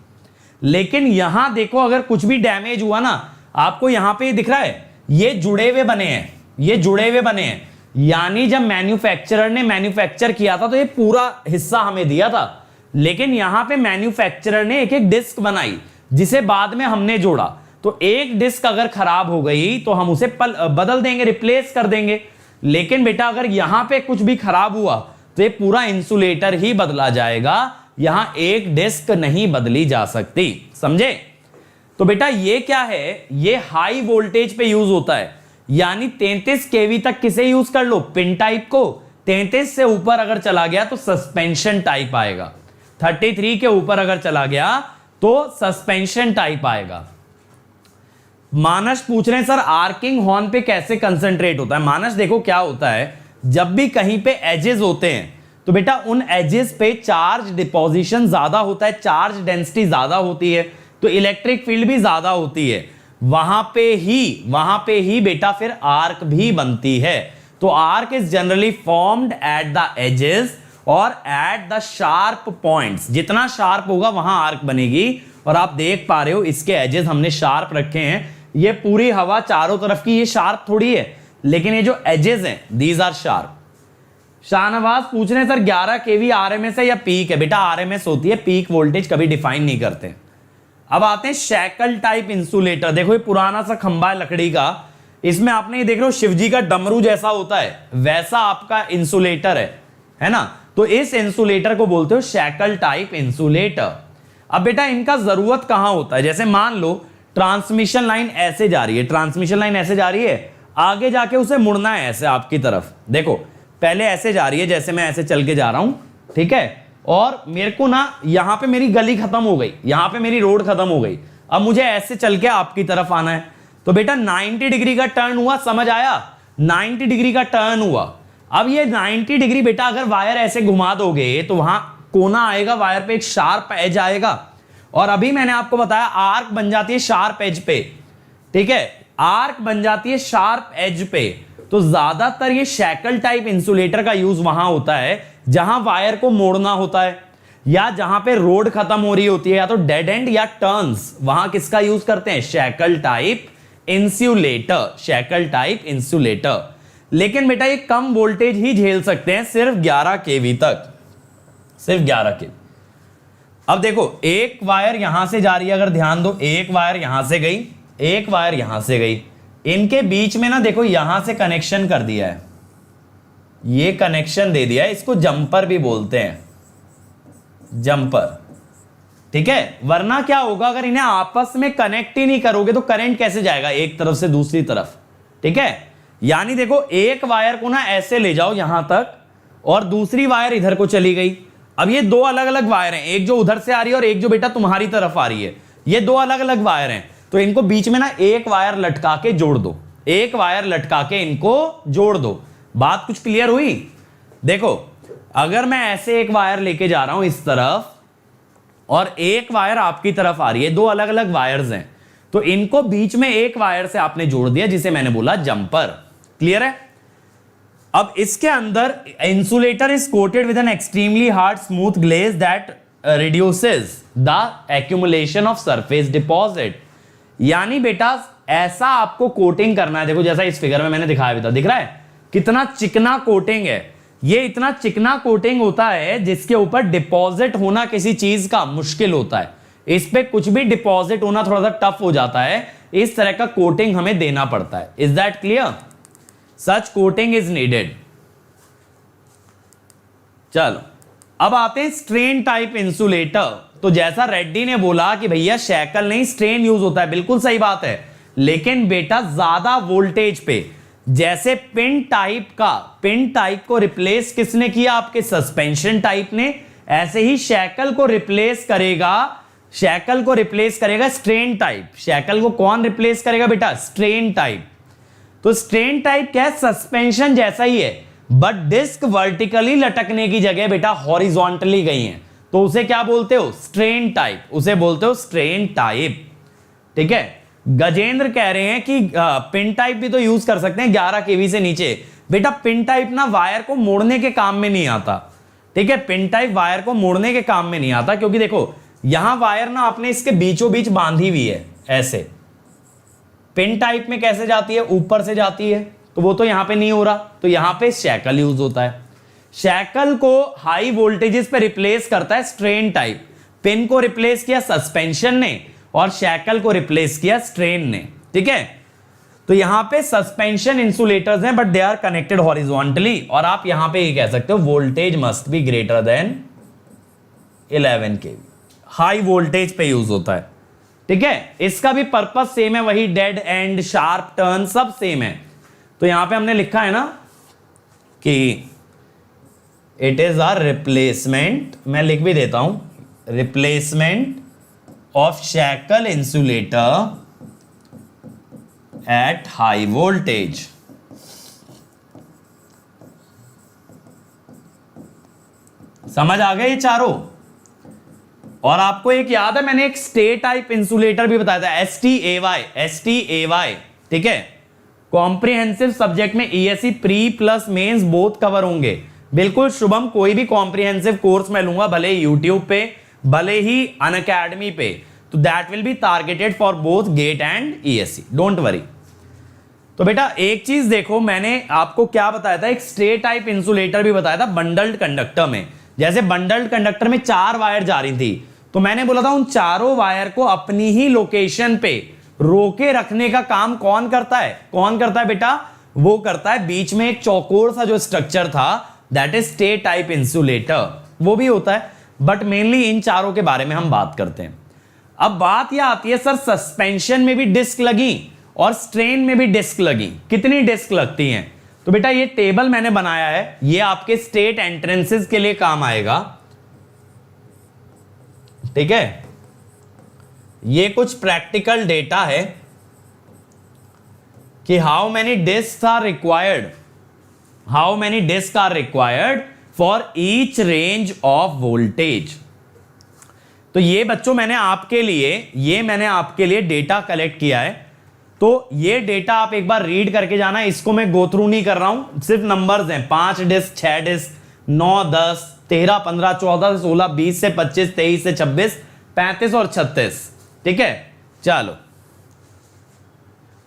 [SPEAKER 1] लेकिन यहां देखो, अगर कुछ भी डैमेज हुआ ना, आपको यहां पे दिख रहा है ये जुड़े हुए बने हैं, ये जुड़े हुए बने हैं। यानी जब मैन्युफैक्चरर ने मैन्युफैक्चर किया था तो ये पूरा हिस्सा हमें दिया था, लेकिन यहां पे मैन्युफैक्चरर ने एक एक डिस्क बनाई जिसे बाद में हमने जोड़ा। तो एक डिस्क अगर खराब हो गई तो हम उसे बदल देंगे, रिप्लेस कर देंगे। लेकिन बेटा अगर यहां पे कुछ भी खराब हुआ तो ये पूरा इंसुलेटर ही बदला जाएगा, यहां एक डिस्क नहीं बदली जा सकती। समझे? तो बेटा ये क्या है, ये हाई वोल्टेज पे यूज होता है, यानी 33 केवी तक किसे यूज कर लो, पिन टाइप को। 33 से ऊपर अगर चला गया तो सस्पेंशन टाइप आएगा, 33 के ऊपर अगर चला गया तो सस्पेंशन टाइप आएगा। मानस पूछ रहे हैं सर आर्किंग हॉर्न पे कैसे कंसंट्रेट होता है। मानस देखो क्या होता है, जब भी कहीं पे एजेस होते हैं तो बेटा उन एजेस पे चार्ज डिपोजिशन ज्यादा होता है, चार्ज डेंसिटी ज्यादा होती है, तो इलेक्ट्रिक फील्ड भी ज्यादा होती है। वहां पे ही बेटा फिर आर्क भी बनती है। तो arc is generally formed at the edges और एट द शार्प पॉइंट्स। जितना शार्प होगा वहां आर्क बनेगी। और आप देख पा रहे हो इसके एजेस हमने शार्प रखे हैं। ये पूरी हवा चारों तरफ की ये शार्प थोड़ी है, लेकिन ये जो एजेस हैं दीज आर शार्प। शाहनवाज पूछ रहे हैं सर 11 केवी आरएमएस है या पीक है? बेटा आरएमएस होती है, पीक वोल्टेज कभी डिफाइन नहीं करते। अब आते हैं शैकल टाइप इंसुलेटर। देखो ये पुराना सा खंबा है लकड़ी का, इसमें आपने ये देख रहे हो शिवजी का डमरू जैसा होता है, वैसा आपका इंसुलेटर है ना। तो इस इंसुलेटर को बोलते हो शैकल टाइप इंसुलेटर। अब बेटा इनका जरूरत कहां होता है? जैसे मान लो ट्रांसमिशन लाइन ऐसे जा रही है, ट्रांसमिशन लाइन ऐसे जा रही है, आगे जाके उसे मुड़ना है ऐसे आपकी तरफ। देखो पहले ऐसे जा रही है, जैसे मैं ऐसे चल के जा रहा हूं, ठीक है, और मेरे को ना यहां पे मेरी गली खत्म हो गई, यहां पे मेरी रोड खत्म हो गई, अब मुझे ऐसे चल के आपकी तरफ आना है। तो बेटा 90 डिग्री का टर्न हुआ, समझ आया? 90 डिग्री का टर्न हुआ। अब ये 90 डिग्री बेटा अगर वायर ऐसे घुमा दोगे तो वहां कोना आएगा, वायर पे एक शार्प एज आएगा। और अभी मैंने आपको बताया आर्क बन जाती है शार्प एज पे, ठीक है, आर्क बन जाती है शार्प एज पे। तो ज्यादातर ये शैकल टाइप इंसुलेटर का यूज वहां होता है जहां वायर को मोड़ना होता है, या जहां पे रोड खत्म हो रही होती है, या तो डेड एंड या टर्न्स, वहां किसका यूज करते हैं? Shackle type insulator, shackle type insulator. लेकिन बेटा ये कम वोल्टेज ही झेल सकते हैं, सिर्फ 11 केवी तक, सिर्फ 11 केवी। अब देखो एक वायर यहां से जा रही है, अगर ध्यान दो, एक वायर यहां से गई, एक वायर यहां से गई, इनके बीच में ना देखो यहां से कनेक्शन कर दिया है, ये कनेक्शन दे दिया है, इसको जंपर भी बोलते हैं, जंपर, ठीक है। वरना क्या होगा, अगर इन्हें आपस में कनेक्ट ही नहीं करोगे तो करंट कैसे जाएगा एक तरफ से दूसरी तरफ, ठीक है। यानी देखो एक वायर को ना ऐसे ले जाओ यहां तक और दूसरी वायर इधर को चली गई। अब ये दो अलग अलग वायर हैं, एक जो उधर से आ रही है और एक जो बेटा तुम्हारी तरफ आ रही है, ये दो अलग अलग वायर हैं। तो इनको बीच में ना एक वायर लटका के जोड़ दो, एक वायर लटका के इनको जोड़ दो। बात कुछ क्लियर हुई? देखो अगर मैं ऐसे एक वायर लेके जा रहा हूं इस तरफ और एक वायर आपकी तरफ आ रही है, दो अलग अलग वायर्स हैं, तो इनको बीच में एक वायर से आपने जोड़ दिया, जिसे मैंने बोला जंपर। क्लियर है? अब इसके अंदर insulator is coated with an extremely hard smooth glaze that reduces the accumulation of surface deposit. यानी बेटा ऐसा आपको कोटिंग करना है, देखो जैसा इस फिगर में मैंने दिखाया भी था, दिख रहा है कितना चिकना कोटिंग है। ये इतना चिकना कोटिंग होता है जिसके ऊपर डिपॉजिट होना किसी चीज का मुश्किल होता है, इस पे कुछ भी डिपॉजिट होना थोड़ा सा टफ हो जाता है, इस तरह का कोटिंग हमें देना पड़ता है। Is that clear? Such coating is needed. चलो अब आते हैं स्ट्रेन टाइप इंसुलेटर। तो जैसा रेड्डी ने बोला कि भैया शैकल नहीं स्ट्रेन यूज होता है, बिल्कुल सही बात है, लेकिन बेटा ज्यादा वोल्टेज पे, जैसे पिन टाइप का, पिन टाइप को रिप्लेस किसने किया? आपके सस्पेंशन टाइप ने। ऐसे ही शैकल को रिप्लेस करेगा, शैकल को रिप्लेस करेगा स्ट्रेन टाइप। शैकल को कौन रिप्लेस करेगा बेटा? Strain type. तो स्ट्रेन टाइप क्या है? सस्पेंशन जैसा ही है, बट डिस्क वर्टिकली लटकने की जगह बेटा हॉरिजॉन्टली गई है, तो उसे क्या बोलते हो? स्ट्रेन टाइप, उसे बोलते हो स्ट्रेन टाइप, ठीक है। गजेंद्र कह रहे हैं कि पिन टाइप भी तो यूज कर सकते हैं 11 केवी से नीचे। बेटा पिन टाइप ना वायर को मोड़ने के काम में नहीं आता, ठीक है, पिन टाइप वायर को मोड़ने के काम में नहीं आता, क्योंकि देखो यहां वायर ना आपने इसके बीचों बीच बांधी हुई है ऐसे। पिन टाइप में कैसे जाती है? ऊपर से जाती है, तो वो तो यहां पे नहीं हो रहा, तो यहां पे शैकल यूज होता है। शैकल को हाई वोल्टेजेस पे रिप्लेस करता है स्ट्रेन टाइप। पिन को रिप्लेस किया सस्पेंशन ने और शैकल को रिप्लेस किया स्ट्रेन ने, ठीक है। तो यहां पे सस्पेंशन इंसुलेटर्स हैं but they are connected horizontally, और आप यहां पे ये कह सकते हो voltage must be greater than 11 KV. High voltage पे यूज होता है, ठीक है। इसका भी पर्पस सेम है, वही डेड एंड, शार्प टर्न सब सेम है। तो यहां पे हमने लिखा है ना कि इट इज अ रिप्लेसमेंट, मैं लिख भी देता हूं, replacement of shackle insulator eight high voltage. समझ आ गए ये चारों? और आपको एक याद है, मैंने एक स्टे टाइप इंसुलेटर भी बताया था, STAY, ठीक है। कॉम्प्रिहेंसिव सब्जेक्ट में ESE pre plus mains both cover होंगे। बिल्कुल शुभम, कोई भी कॉम्प्रिहेंसिव कोर्स मैं लूंगा, भले यूट्यूब पे भले ही अनअकैडमी पे, तो that will be targeted for both get and ESE, don't worry. तो बेटा एक चीज देखो, मैंने आपको क्या बताया था, एक स्टे टाइप इंसुलेटर भी बताया था बंडल्ड कंडक्टर में। जैसे बंडल्ड कंडक्टर में 4 वायर जा रही थी, तो मैंने बोला था उन चारों वायर को अपनी ही लोकेशन पे रोके रखने का काम कौन करता है? कौन करता है बेटा? वो करता है बीच में एक चौकोर सा जो स्ट्रक्चर था, that is stay type insulator, वो भी होता है, बट मेनली इन चारों के बारे में हम बात करते हैं। अब बात यह आती है, सर सस्पेंशन में भी डिस्क लगी और स्ट्रेन में भी डिस्क लगी, कितनी डिस्क लगती हैं? तो बेटा ये टेबल मैंने बनाया है, ये आपके स्टेट एंट्रेंसेस के लिए काम आएगा, ठीक है। ये कुछ प्रैक्टिकल डेटा है कि how many disc are required for each range of voltage. तो ये बच्चों मैंने आपके लिए डेटा कलेक्ट किया है, तो ये डेटा आप एक बार रीड करके जाना। इसको मैं गो थ्रू नहीं कर रहा हूं, सिर्फ नंबर्स हैं, 5 डिस्क, 6 डिस्क, 9, 10, 13, 15, 14 से 16, 20 से 25, 23 से 26, 35 और 36, ठीक है। चलो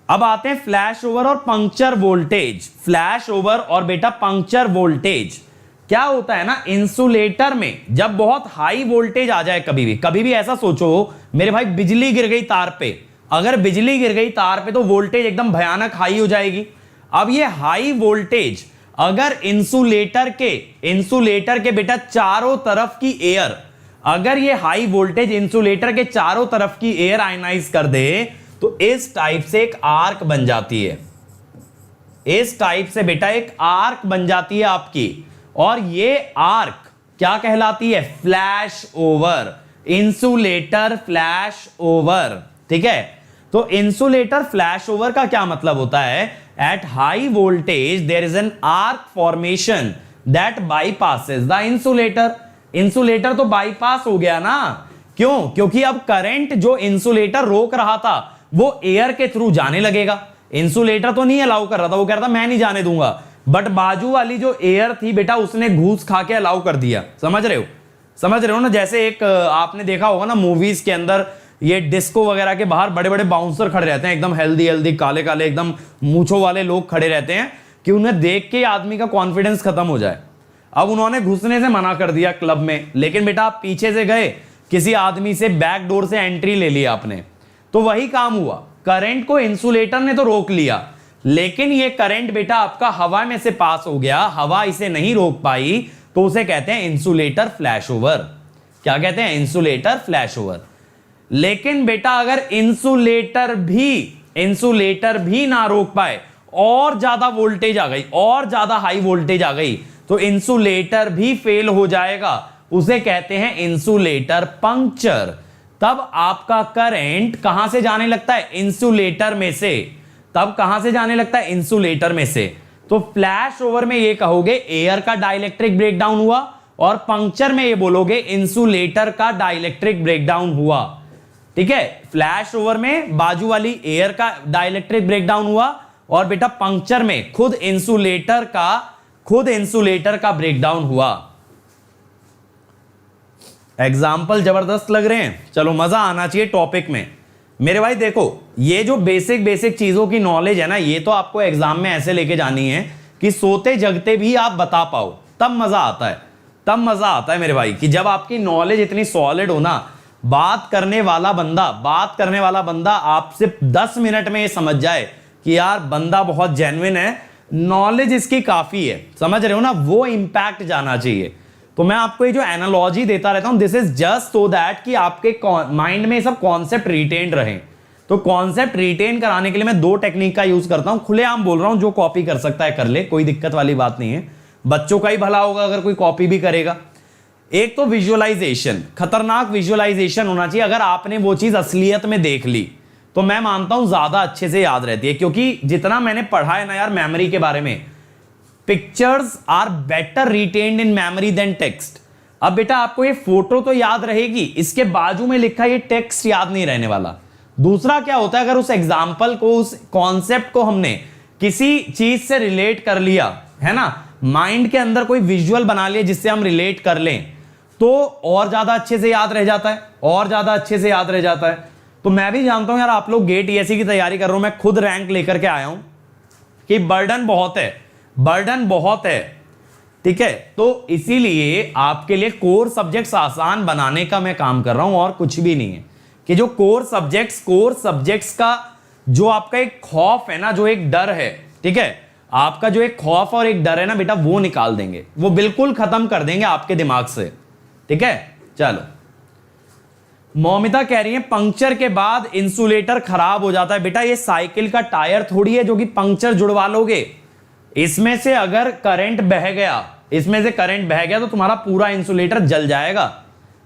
[SPEAKER 1] अब आते हैं फ्लैश ओवर और पंक्चर वोल्टेज। फ्लैश ओवर और बेटा पंक्चर वोल्टेज क्या होता है ना, इंसुलेटर में जब बहुत हाई वोल्टेज आ जाए, कभी भी ऐसा सोचो मेरे भाई, बिजली गिर गई तार पे, अगर बिजली गिर गई तार पे तो वोल्टेज एकदम भयानक हाई हो जाएगी। अब ये हाई वोल्टेज अगर इंसुलेटर के बेटा चारों तरफ की एयर, अगर ये हाई वोल्टेज इंसुलेटर के चारों तरफ की एयर आयनाइज कर दे, तो इस टाइप से एक आर्क बन जाती है, इस टाइप से बेटा एक आर्क बन जाती है आपकी, और ये आर्क क्या कहलाती है? Flash over, insulator flash over, ठीक है। तो इंसुलेटर फ्लैश ओवर का क्या मतलब होता है? At high voltage there is an arc formation that bypasses the insulator. Insulator तो बाईपास हो गया ना, क्यों? क्योंकि अब करंट जो इंसुलेटर रोक रहा था वो एयर के थ्रू जाने लगेगा। इंसुलेटर तो नहीं अलाउ कर रहा था, वो कह रहा था मैं नहीं जाने दूंगा, बट बाजू वाली जो एयर थी बेटा उसने घूस खा के अलाउ कर दिया। समझ रहे हो ना? जैसे एक आपने देखा होगा ना मूवीज के अंदर, ये डिस्को वगैरह के बाहर बड़े बड़े बाउंसर खड़े रहते हैं, एकदम हेल्दी काले काले एकदम मूंछों वाले लोग खड़े रहते हैं, कि उन्हें देख के आदमी का कॉन्फिडेंस खत्म हो जाए। अब उन्होंने घुसने से मना कर दिया क्लब में, लेकिन बेटा आप पीछे से गए, किसी आदमी से बैक डोर से एंट्री ले लिया आपने, तो वही काम हुआ। करंट को इंसुलेटर ने तो रोक लिया, लेकिन ये करंट बेटा आपका हवा में से पास हो गया, हवा इसे नहीं रोक पाई, तो उसे कहते हैं इंसुलेटर फ्लैश ओवर। क्या कहते हैं? Insulator flash over. लेकिन बेटा अगर इंसुलेटर भी ना रोक पाए, और ज्यादा वोल्टेज आ गई, और ज्यादा हाई वोल्टेज आ गई, तो इंसुलेटर भी फेल हो जाएगा, उसे कहते हैं इंसुलेटर पंक्चर। तब आपका करंट कहां से जाने लगता है? इंसुलेटर में से। तब कहां से जाने लगता है? इंसुलेटर में से। तो फ्लैश ओवर में ये कहोगे एयर का डाइलेक्ट्रिक ब्रेकडाउन हुआ, और पंक्चर में ये बोलोगे इंसुलेटर का डाइलेक्ट्रिक ब्रेकडाउन हुआ, ठीक है। फ्लैश ओवर में बाजू वाली एयर का डाइलेक्ट्रिक ब्रेकडाउन हुआ, और बेटा पंक्चर में खुद इंसुलेटर का ब्रेकडाउन हुआ। एग्जाम्पल जबरदस्त लग रहे हैं? चलो मजा आना चाहिए टॉपिक में मेरे भाई। देखो ये जो बेसिक चीजों की नॉलेज है ना, ये तो आपको एग्जाम में ऐसे लेके जानी है कि सोते जगते भी आप बता पाओ, तब मजा आता है मेरे भाई, कि जब आपकी नॉलेज इतनी सॉलिड हो ना, बात करने वाला बंदा आपसे 10 मिनट में ये समझ जाए कि यार बंदा बहुत जेन्युइन है, नॉलेज इसकी काफी है, समझ रहे हो ना, वो इंपैक्ट जाना चाहिए। तो मैं आपको ये जो एनालॉजी देता रहता हूं, this is just so that कि आपके माइंड में सब कॉन्सेप्ट रिटेन रहें। तो कॉन्सेप्ट रिटेन कराने के लिए मैं 2 टेक्निक का यूज करता हूं, खुलेआम बोल रहा हूं, जो कॉपी कर सकता है कर ले, कोई दिक्कत वाली बात नहीं है, बच्चों का ही भला होगा अगर कोई कॉपी भी करेगा। एक तो विजुअलाइजेशन, खतरनाक विजुअलाइजेशन होना चाहिए। अगर आपने वो चीज असलियत में देख ली तो मैं मानता हूं ज्यादा अच्छे से याद रहती है, क्योंकि जितना मैंने पढ़ा है ना यार मेमोरी के बारे में, pictures are better retained in memory than text. अब बेटा आपको ये फोटो तो याद रहेगी, इसके बाजू में लिखा ये टेक्स्ट याद नहीं रहने वाला। दूसरा क्या होता है, अगर उस एग्जाम्पल को, उस कॉन्सेप्ट को हमने किसी चीज से रिलेट कर लिया है ना, माइंड के अंदर कोई विजुअल बना लिया जिससे हम रिलेट कर लें, तो और ज्यादा अच्छे से याद रह जाता है, और ज्यादा अच्छे से याद रह जाता है। तो मैं भी जानता हूं यार, आप लोग गेट ईएससी की तैयारी कर रहे हो, मैं खुद रैंक लेकर के आया हूं कि बर्डन बहुत है, बर्डन बहुत है, ठीक है। तो इसीलिए आपके लिए कोर सब्जेक्ट्स आसान बनाने का मैं काम कर रहा हूं, और कुछ भी नहीं है। कि जो कोर सब्जेक्ट्स का जो आपका एक खौफ है ना, जो एक डर है, ठीक है, आपका जो एक खौफ और एक डर है ना बेटा, वो निकाल देंगे, वो बिल्कुल खत्म कर देंगे आपके दिमाग से, ठीक है। चलो, मौमिता कह रही है पंक्चर के बाद इंसुलेटर खराब हो जाता है। बेटा ये साइकिल का टायर थोड़ी है जो कि पंक्चर जुड़वा लोगे। इसमें से अगर करंट बह गया, इसमें से करंट बह गया तो तुम्हारा पूरा इंसुलेटर जल जाएगा,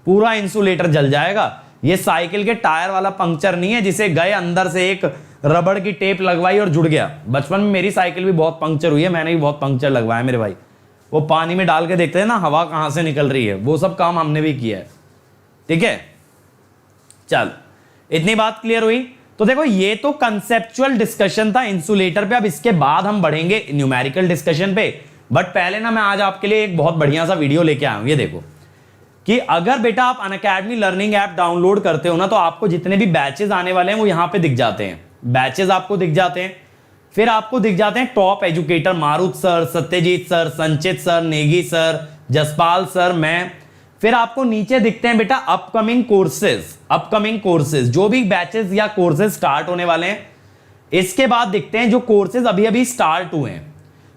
[SPEAKER 1] पूरा इंसुलेटर जल जाएगा। ये साइकिल के टायर वाला पंक्चर नहीं है जिसे गए अंदर से एक रबड़ की टेप लगवाई और जुड़ गया। बचपन में मेरी साइकिल भी बहुत पंक्चर हुई है, मैंने भी बहुत पंक्चर लगवाया मेरे भाई। वो पानी में डाल के देखते हैं ना हवा कहां से निकल रही है, वो सब काम हमने भी किया है, ठीक है। चलो, इतनी बात क्लियर हुई। तो देखो ये तो कंसेप्चुअल डिस्कशन था इंसुलेटर पे, अब इसके बाद हम बढ़ेंगे न्यूमेरिकल डिस्कशन पे। बट पहले ना मैं आज आपके लिए एक बहुत बढ़िया सा वीडियो लेके आया हूं। ये देखो कि अगर बेटा आप अनअकैडमी लर्निंग ऐप डाउनलोड करते हो ना, तो आपको जितने भी बैचेस आने वाले हैं वो यहां पे दिख जाते हैं, बैचेस आपको दिख जाते हैं। फिर आपको दिख जाते हैं top educator, Marut sir, Satyajit sir, Sanchit sir, Negi sir, Jaspal sir, मैं। फिर आपको नीचे दिखते हैं बेटा अपकमिंग कोर्सेज, जो भी बैचेस या कोर्सेज स्टार्ट होने वाले हैं। इसके बाद दिखते हैं जो कोर्सेज अभी अभी स्टार्ट हुए हैं।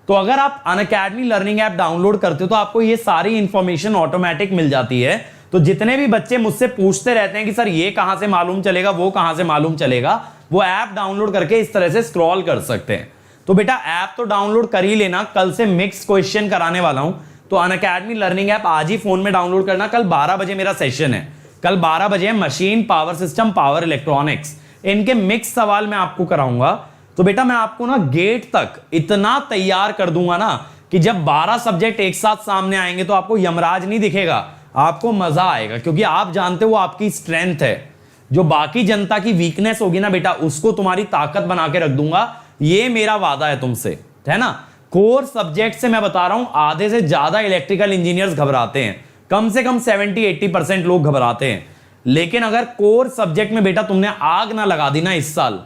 [SPEAKER 1] तो अगर आप अनअकैडमी लर्निंग ऐप डाउनलोड करते हो तो आपको ये सारी इंफॉर्मेशन ऑटोमेटिक मिल जाती है। तो जितने भी बच्चे मुझसे पूछते रहते हैं कि सर ये कहां से मालूम चलेगा, वो कहां से मालूम चलेगा, वो ऐप डाउनलोड करके इस तरह से स्क्रॉल कर सकते हैं। तो बेटा ऐप तो डाउनलोड कर ही लेना, कल से मिक्स क्वेश्चन कराने वाला हूं। तो अनअकैडमी लर्निंग ऐप आज ही फोन में डाउनलोड करना। कल 12 बजे मेरा सेशन है, कल 12 बजे machine, power system, power electronics, इनके मिक्स सवाल मैं आपको कराऊंगा। तो बेटा मैं आपको ना गेट तक इतना तैयार कर दूंगा ना कि जब 12 सब्जेक्ट एक साथ सामने आएंगे तो आपको यमराज नहीं दिखेगा, आपको मजा आएगा। क्योंकि आप जानते हो वो आपकी स्ट्रेंथ है, जो बाकी जनता की वीकनेस होगी ना बेटा, उसको तुम्हारी ताकत बना के रख दूंगा। ये मेरा वादा है तुमसे, है ना। कोर सब्जेक्ट से मैं बता रहा हूं, आधे से ज्यादा इलेक्ट्रिकल इंजीनियर्स घबराते हैं, कम से कम 70-80% लोग घबराते हैं। लेकिन अगर कोर सब्जेक्ट में बेटा तुमने आग ना लगा दी ना इस साल,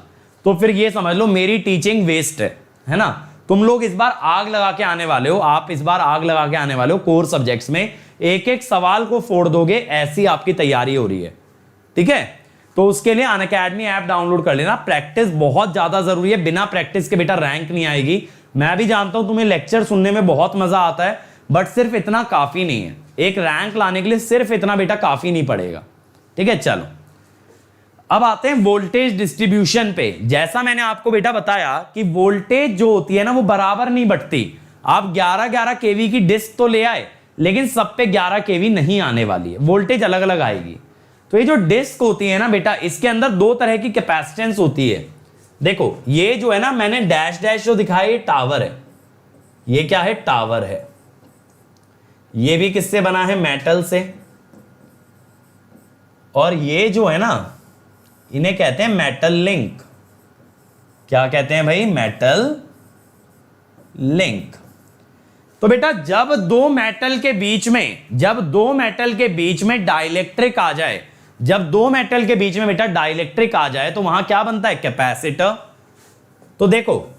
[SPEAKER 1] तो फिर ये समझ लो मेरी टीचिंग वेस्ट है ना। तुम लोग इस बार आग लगा के आने वाले हो, आप इस बार आग लगा के आने वाले हो कोर सब्जेक्ट्स में, एक एक सवाल को फोड़ दोगे, ऐसी आपकी तैयारी हो रही है, ठीक है। तो उसके लिए अनअकैडमी ऐप डाउनलोड कर लेना। प्रैक्टिस बहुत ज्यादा जरूरी है, बिना प्रैक्टिस के बेटा रैंक नहीं आएगी। मैं भी जानता हूं तुम्हें लेक्चर सुनने में बहुत मजा आता है, बट सिर्फ इतना काफी नहीं है। एक रैंक लाने के लिए सिर्फ इतना बेटा काफी नहीं पड़ेगा, ठीक है। चलो अब आते हैं वोल्टेज डिस्ट्रीब्यूशन पे। जैसा मैंने आपको बेटा बताया कि वोल्टेज जो होती है ना वो बराबर नहीं बटती। आप 11-11 केवी की डिस्क तो ले आए, लेकिन सब पे 11 केवी नहीं आने वाली है, वोल्टेज अलग अलग आएगी। तो ये जो डिस्क होती है ना बेटा, इसके अंदर दो तरह की कैपेसिटेंस होती है। देखो ये जो है ना, मैंने डैश डैश जो दिखाया, ये टावर है। ये क्या है? टावर है। ये भी किससे बना है? मेटल से। और ये जो है ना, इन्हें कहते हैं मेटल लिंक। क्या कहते हैं भाई? Metal link. तो बेटा जब दो मेटल के बीच में डाइलेक्ट्रिक आ जाए, जब दो मेटल के बीच में बेटा डाइलेक्ट्रिक आ जाए, तो वहां क्या बनता है? कैपेसिटर। तो देखो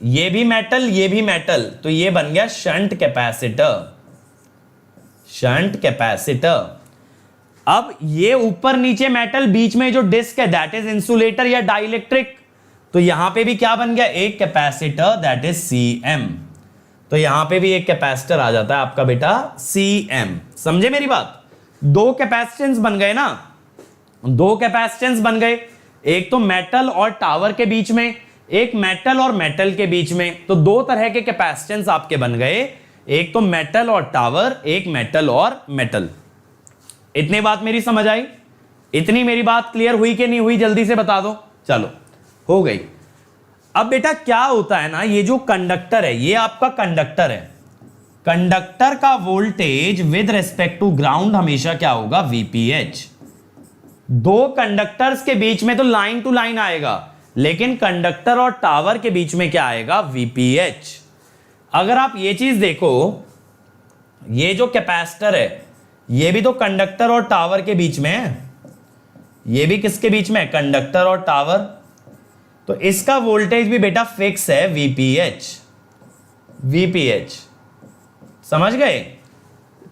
[SPEAKER 1] ये भी मेटल, ये भी मेटल, तो ये बन गया शंट कैपेसिटर। Shunt capacitor. अब ये ऊपर नीचे मेटल, बीच में जो डिस्क है दैट इज इंसुलेटर या डाइलेक्ट्रिक। तो यहां पे भी क्या बन गया? एक कैपेसिटर दैट इज सीएम। तो यहां पे भी एक कैपेसिटर आ जाता है आपका बेटा सीएम। समझे मेरी बात? दो कैपेसिटेंस बन गए ना, दो कैपेसिटेंस बन गए, एक तो मेटल और टावर के बीच में, एक मेटल और मेटल के बीच में। तो दो तरह के कैपेसिटेंस आपके बन गए, एक तो मेटल और टावर, एक मेटल और मेटल। इतनी बात मेरी समझ आई? इतनी मेरी बात क्लियर हुई कि नहीं हुई? जल्दी से बता दो। चलो हो गई। अब बेटा क्या होता है ना, ये जो कंडक्टर है, ये आपका कंडक्टर है। कंडक्टर का voltage with respect to ground हमेशा क्या होगा, वीपीएच। दो कंडक्टर्स के बीच में तो लाइन टू लाइन आएगा, लेकिन कंडक्टर और टावर के बीच में क्या आएगा, वीपीएच। अगर आप ये चीज देखो, ये जो कैपेसिटर है ये भी तो कंडक्टर और टावर के बीच में है, ये भी किसके बीच में है, कंडक्टर और टावर। तो इसका वोल्टेज भी बेटा फिक्स है, वीपीएच। वीपीएच समझ गए।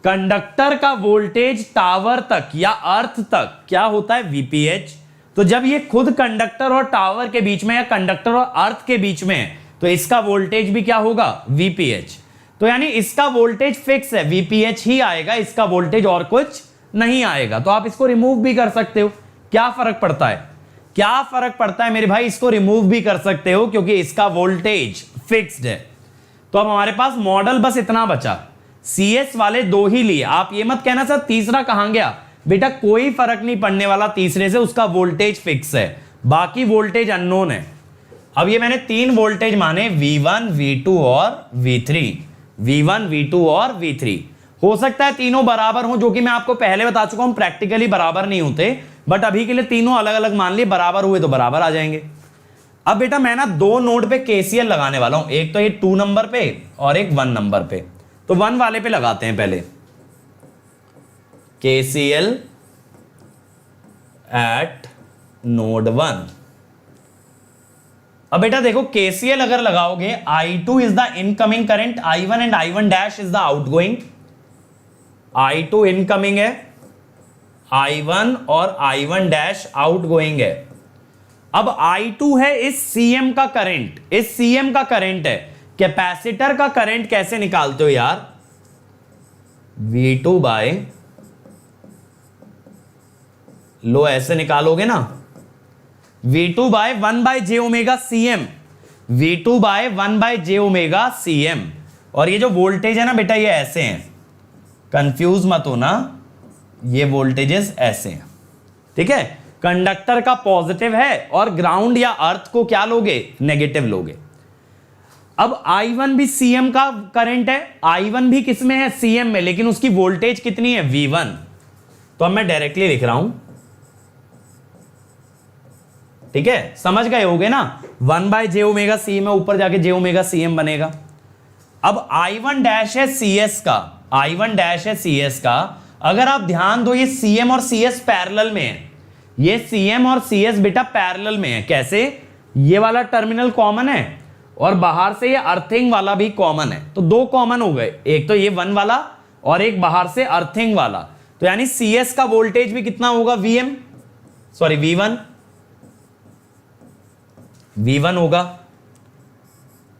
[SPEAKER 1] कंडक्टर का वोल्टेज टावर तक या अर्थ तक क्या होता है, वीपीएच। तो जब ये खुद कंडक्टर और टावर के बीच में या कंडक्टर और अर्थ के बीच में है, तो इसका वोल्टेज भी क्या होगा, वीपीएच। तो यानी इसका वोल्टेज फिक्स है, वीपीएच ही आएगा, इसका वोल्टेज और कुछ नहीं आएगा। तो आप इसको रिमूव भी कर सकते हो, क्या फर्क पड़ता है, क्या फर्क पड़ता है मेरे भाई, इसको रिमूव भी कर सकते हो क्योंकि इसका वोल्टेज फिक्स्ड है। तो अब हमारे पास मॉडल बस इतना बचा, सीएस वाले दो ही लिए। आप ये मत कहना सर तीसरा कहां गया, बेटा कोई फर्क नहीं पड़ने वाला तीसरे से, उसका वोल्टेज फिक्स है, बाकी वोल्टेज अननोन है। अब ये मैंने तीन वोल्टेज माने, V1, V2 और V3। V1, V2 और V3 हो सकता है तीनों बराबर हो, जो कि मैं आपको पहले बता चुका हूं प्रैक्टिकली बराबर नहीं होते, बट अभी के लिए तीनों अलग अलग मान लिए, बराबर हुए तो बराबर आ जाएंगे। अब बेटा मैं ना दो नोड पे केसीएल लगाने वाला हूं, एक तो ये 2 नंबर पे और एक 1 नंबर पे। तो 1 वाले पे लगाते हैं पहले, केसीएल एट नोड 1। अब बेटा देखो केसीएल अगर लगाओगे, I2 is the incoming current, I1 and I1 dash is the outgoing. I2 incoming है, I1 और I1 डैश आउटगोइंग है। अब I2 है इस CM का करंट, इस CM का करंट है। कैपेसिटर का करंट कैसे निकालते हो यार, V2 बाय, लो ऐसे निकालोगे ना, V2 by 1 by J omega CM, V2 by 1 by J omega CM। और ये जो वोल्टेज है ना बेटा ये ऐसे हैं, कंफ्यूज मत होना, ये वोल्टेजेस ऐसे हैं, ठीक है। कंडक्टर का पॉजिटिव है और ग्राउंड या अर्थ को क्या लोगे, नेगेटिव लोगे। अब I1 भी CM का करंट है, I1 भी किस में है, CM में, लेकिन उसकी वोल्टेज कितनी है, V1। तो अब मैं डायरेक्टली लिख रहा हूं, ठीक है, समझ गए होगे ना, 1 बाय जे ओमेगा सी में ऊपर जाके जे ओमेगा CM बनेगा। अब I1 डैश है CS का, I1 डैश है CS का। अगर आप ध्यान दो ये CM और CS पैरेलल में है, ये CM और CS बेटा पैरेलल में है। कैसे, ये वाला टर्मिनल कॉमन है और बाहर से ये अर्थिंग वाला भी कॉमन है, तो दो कॉमन हो गए, एक तो ये 1 वाला और एक बाहर से अर्थिंग वाला। तो यानी CS का वोल्टेज भी कितना होगा, V1 होगा।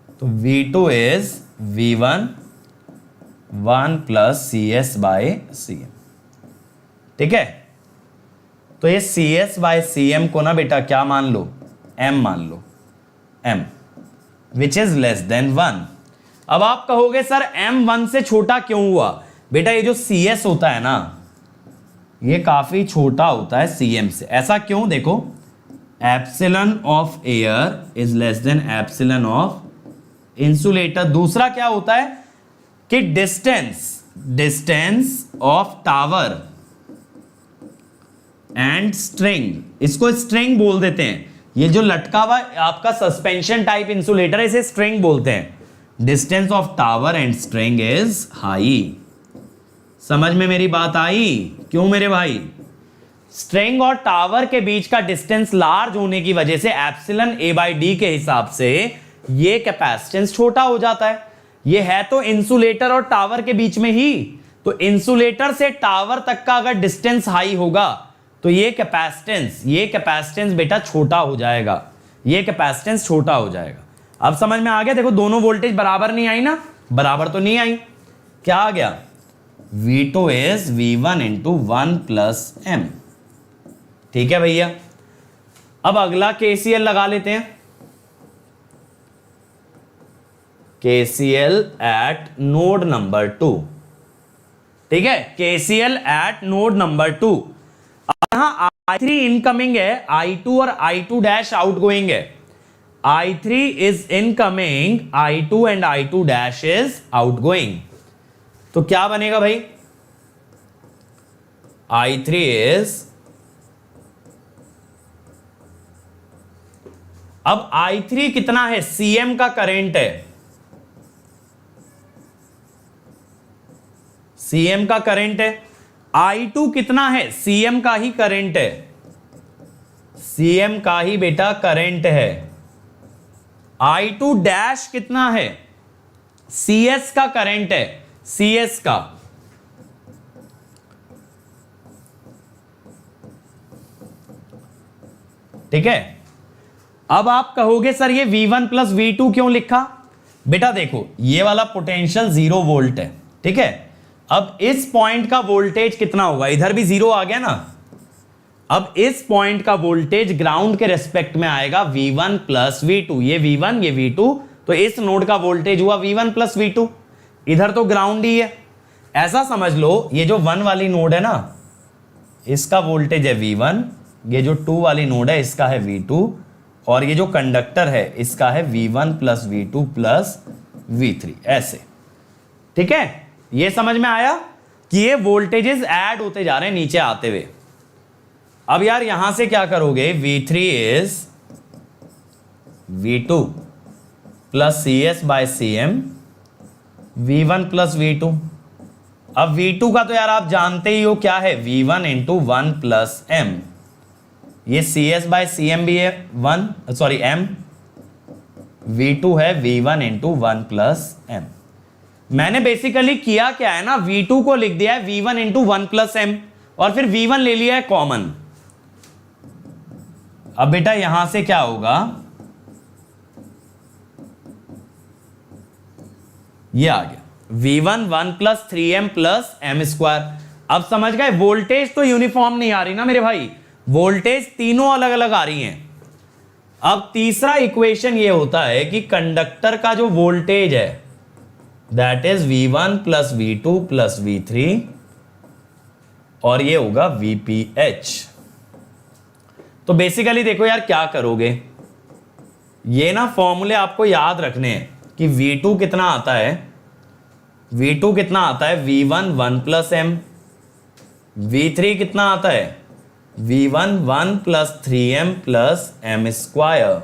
[SPEAKER 1] तो V2 is V1 1 plus CS by CM, ठीक है। तो ये CS बाय CM को ना बेटा क्या मान लो, M मान लो, M which is less than 1। अब आप कहोगे सर M 1 से छोटा क्यों हुआ, बेटा ये जो CS होता है ना ये काफी छोटा होता है CM से। ऐसा क्यों, देखो epsilon of air is less than epsilon of insulator. दूसरा क्या होता है कि distance of tower and string, इसको स्ट्रिंग बोल देते हैं। ये जो लटका हुआ आपका सस्पेंशन टाइप इंसुलेटर है इसे स्ट्रिंग बोलते हैं। Distance of tower and string is high. समझ में मेरी बात आई, क्यों मेरे भाई, स्ट्रिंग और टावर के बीच का डिस्टेंस लार्ज होने की वजह से एप्सिलॉन A बाई डी के हिसाब से ये कैपेसिटेंस छोटा हो जाता है। ये है तो इंसुलेटर और टावर के बीच में ही, तो इंसुलेटर से टावर तक का अगर डिस्टेंस हाई होगा तो ये कैपेसिटेंस बेटा छोटा हो जाएगा, ये कैपेसिटेंस छोटा हो जाएगा। अब समझ में आ गया, देखो दोनों वोल्टेज बराबर नहीं आई ना, बराबर तो नहीं आई, क्या आ गया, V2 is V1 into 1 plus M, ठीक है भैया। अब अगला KCL लगा लेते हैं, KCL एट नोड नंबर 2, ठीक है, KCL एट नोड नंबर 2। यहां I3 इनकमिंग है, I2 और I2 डैश आउटगोइंग है। I3 is incoming, I2 and I2 dash is outgoing. तो क्या बनेगा भाई, I3 इज, अब I3 कितना है, Cm का करंट है, Cm का करंट है। I2 कितना है, Cm का ही करंट है, Cm का ही बेटा करंट है। I2 डैश कितना है, Cs का करंट है, Cs का। ठीक है, अब आप कहोगे सर ये V1 प्लस V2 क्यों लिखा? बेटा देखो ये वाला पोटेंशियल 0 वोल्ट है, ठीक है। अब इस पॉइंट का वोल्टेज कितना होगा, इधर भी 0 आ गया ना। अब इस पॉइंट का वोल्टेज ग्राउंड के रेस्पेक्ट में आएगा V1 प्लस V2, ये V1 ये V2, तो इस नोड का वोल्टेज हुआ V1 प्लस V2, इधर तो ग्राउंड ही है। ऐसा समझ लो ये जो 1 वाली नोड है ना, इसका वोल्टेज है V1, ये जो 2 वाली नोड है इसका है V2, और ये जो कंडक्टर है इसका है V1 plus V2 plus V3, ऐसे। ठीक है, ये समझ में आया कि ये वोल्टेजेस ऐड होते जा रहे हैं नीचे आते हुए। अब यार यहां से क्या करोगे, V3 is V2 plus CS by CM V1 plus V2। अब V2 का तो यार आप जानते ही हो क्या है, V1 इंटू 1 प्लस M, ये CS बाय CM भी है 1, सॉरी M, V2 है V1 इंटू 1 प्लस M। मैंने बेसिकली किया क्या है ना, V2 को लिख दिया है V1 इंटू 1 प्लस M, और फिर V1 ले लिया है कॉमन। अब बेटा यहां से क्या होगा, ये आ गया V1 1 plus 3M plus M square. अब समझ गए, वोल्टेज तो यूनिफॉर्म नहीं आ रही ना मेरे भाई, वोल्टेज तीनों अलग अलग आ रही हैं। अब तीसरा इक्वेशन ये होता है कि कंडक्टर का जो वोल्टेज है that is V1 plus V2 plus V3, और ये होगा VPH। तो बेसिकली देखो यार क्या करोगे, ये ना फॉर्मूले आपको याद रखने हैं कि V2 कितना आता है, V2 कितना आता है V1 1 प्लस M, V3 कितना आता है V1 1 plus 3M plus M square.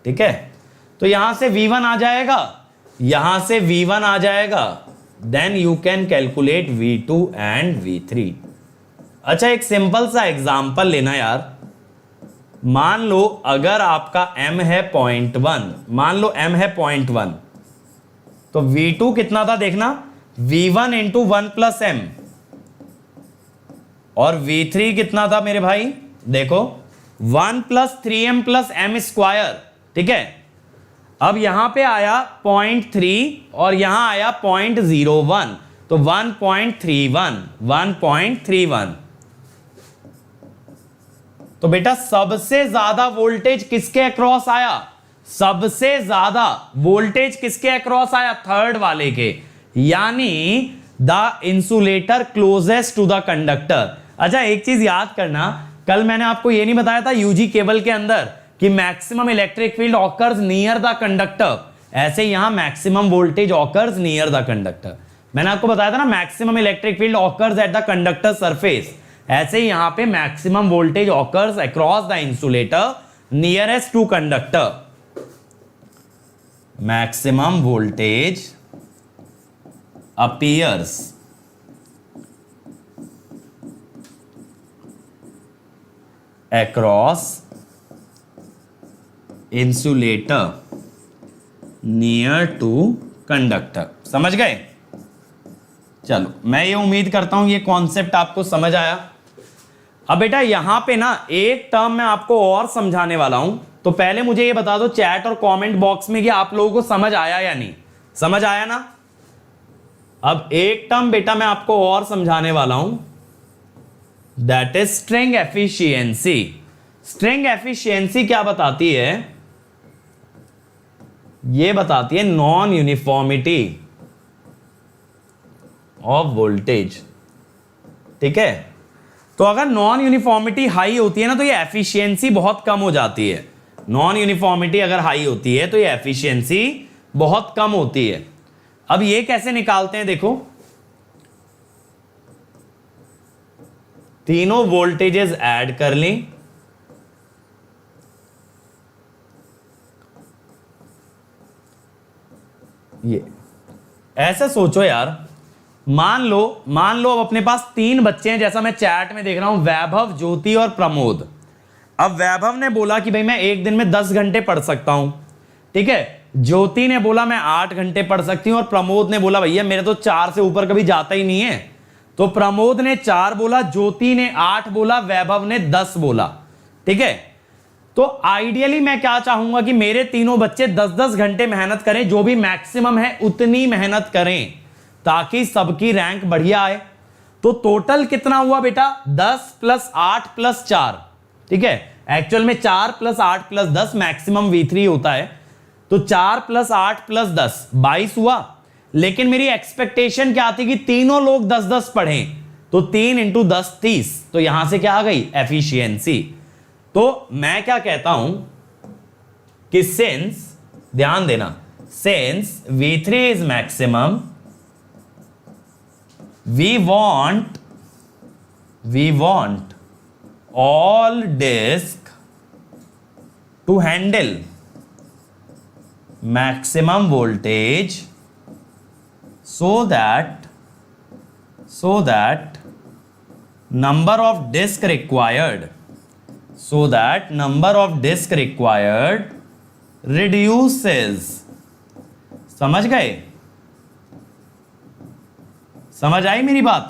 [SPEAKER 1] ठीक है, तो यहां से V1 आ जाएगा, यहां से V1 आ जाएगा, then you can calculate V2 and V3। अच्छा एक सिंपल सा एग्जांपल लेना यार, मान लो अगर आपका M है 0.1, मान लो M है 0.1, तो V2 कितना था देखना, V1 इंटू 1 प्लस M, और V3 कितना था मेरे भाई, देखो 1 plus 3M plus M square. ठीक है, अब यहां पे आया 0.3 और यहां आया 0.01, तो 1.31, 1.31। तो बेटा सबसे ज्यादा वोल्टेज किसके अक्रॉस आया, सबसे ज्यादा वोल्टेज किसके अक्रॉस आया, थर्ड वाले के, यानी the insulator closest to the conductor. अच्छा एक चीज याद करना, कल मैंने आपको यह नहीं बताया था यूजी केबल के अंदर कि maximum electric field occurs near the conductor, ऐसे यहां maximum voltage occurs near the conductor. मैंने आपको बताया था ना maximum electric field occurs at the conductor surface, ऐसे यहां पे maximum voltage occurs across the insulator nearest to conductor. Maximum voltage appears across insulator near to conductor। समझ गए? चलो मैं ये उम्मीद करता हूं ये कॉन्सेप्ट आपको समझ आया। अब बेटा यहां पे ना एक टर्म मैं आपको और समझाने वाला हूं, तो पहले मुझे ये बता दो चैट और कमेंट बॉक्स में कि आप लोगों को समझ आया या नहीं, समझ आया ना। अब एक टर्म बेटा मैं आपको और समझाने वाला हूं, that is string efficiency. String efficiency क्या बताती है, ये बताती है नॉन यूनिफॉर्मिटी ऑफ वोल्टेज। ठीक है, तो अगर नॉन यूनिफॉर्मिटी हाई होती है ना तो ये एफिशिएंसी बहुत कम हो जाती है। नॉन यूनिफॉर्मिटी अगर हाई होती है तो ये एफिशिएंसी बहुत कम होती है। अब ये कैसे निकालते हैं, देखो तीनों वोल्टेजेस ऐड कर लें, ये ऐसे सोचो यार, मान लो अब अपने पास 3 बच्चे हैं, जैसा मैं चैट में देख रहा हूं, वैभव, ज्योति और प्रमोद। अब वैभव ने बोला कि भाई मैं एक दिन में 10 घंटे पढ़ सकता हूं, ठीक है। ज्योति ने बोला मैं 8 घंटे पढ़ सकती हूं, और प्रमोद ने बोला भैया मेरे तो 4 से ऊपर कभी जाता ही नहीं है। तो प्रमोद ने 4 बोला, ज्योति ने 8 बोला, वैभव ने 10 बोला, ठीक है। तो आइडियली मैं क्या चाहूंगा कि मेरे तीनों बच्चे 10-10 घंटे मेहनत करें, जो भी मैक्सिमम है उतनी मेहनत करें, ताकि सबकी रैंक बढ़िया आए। तो टोटल कितना हुआ बेटा, 10 + 8 + 4, ठीक है। एक्चुअल में 4 + 8 + 10 मैक्सिमम V3 होता है, तो 4 + 8 + 10 22 हुआ। लेकिन मेरी एक्सपेक्टेशन क्या थी कि तीनों लोग 10-10 पढ़ें, तो 3 × 10 30, तो यहां से क्या आ गई, एफिशिएंसी। तो मैं क्या कहता हूं कि सिंस, ध्यान देना, since V3 is maximum, we want all disk to handle maximum voltage so that number of disk required reduces। समझ गए, समझ आई मेरी बात?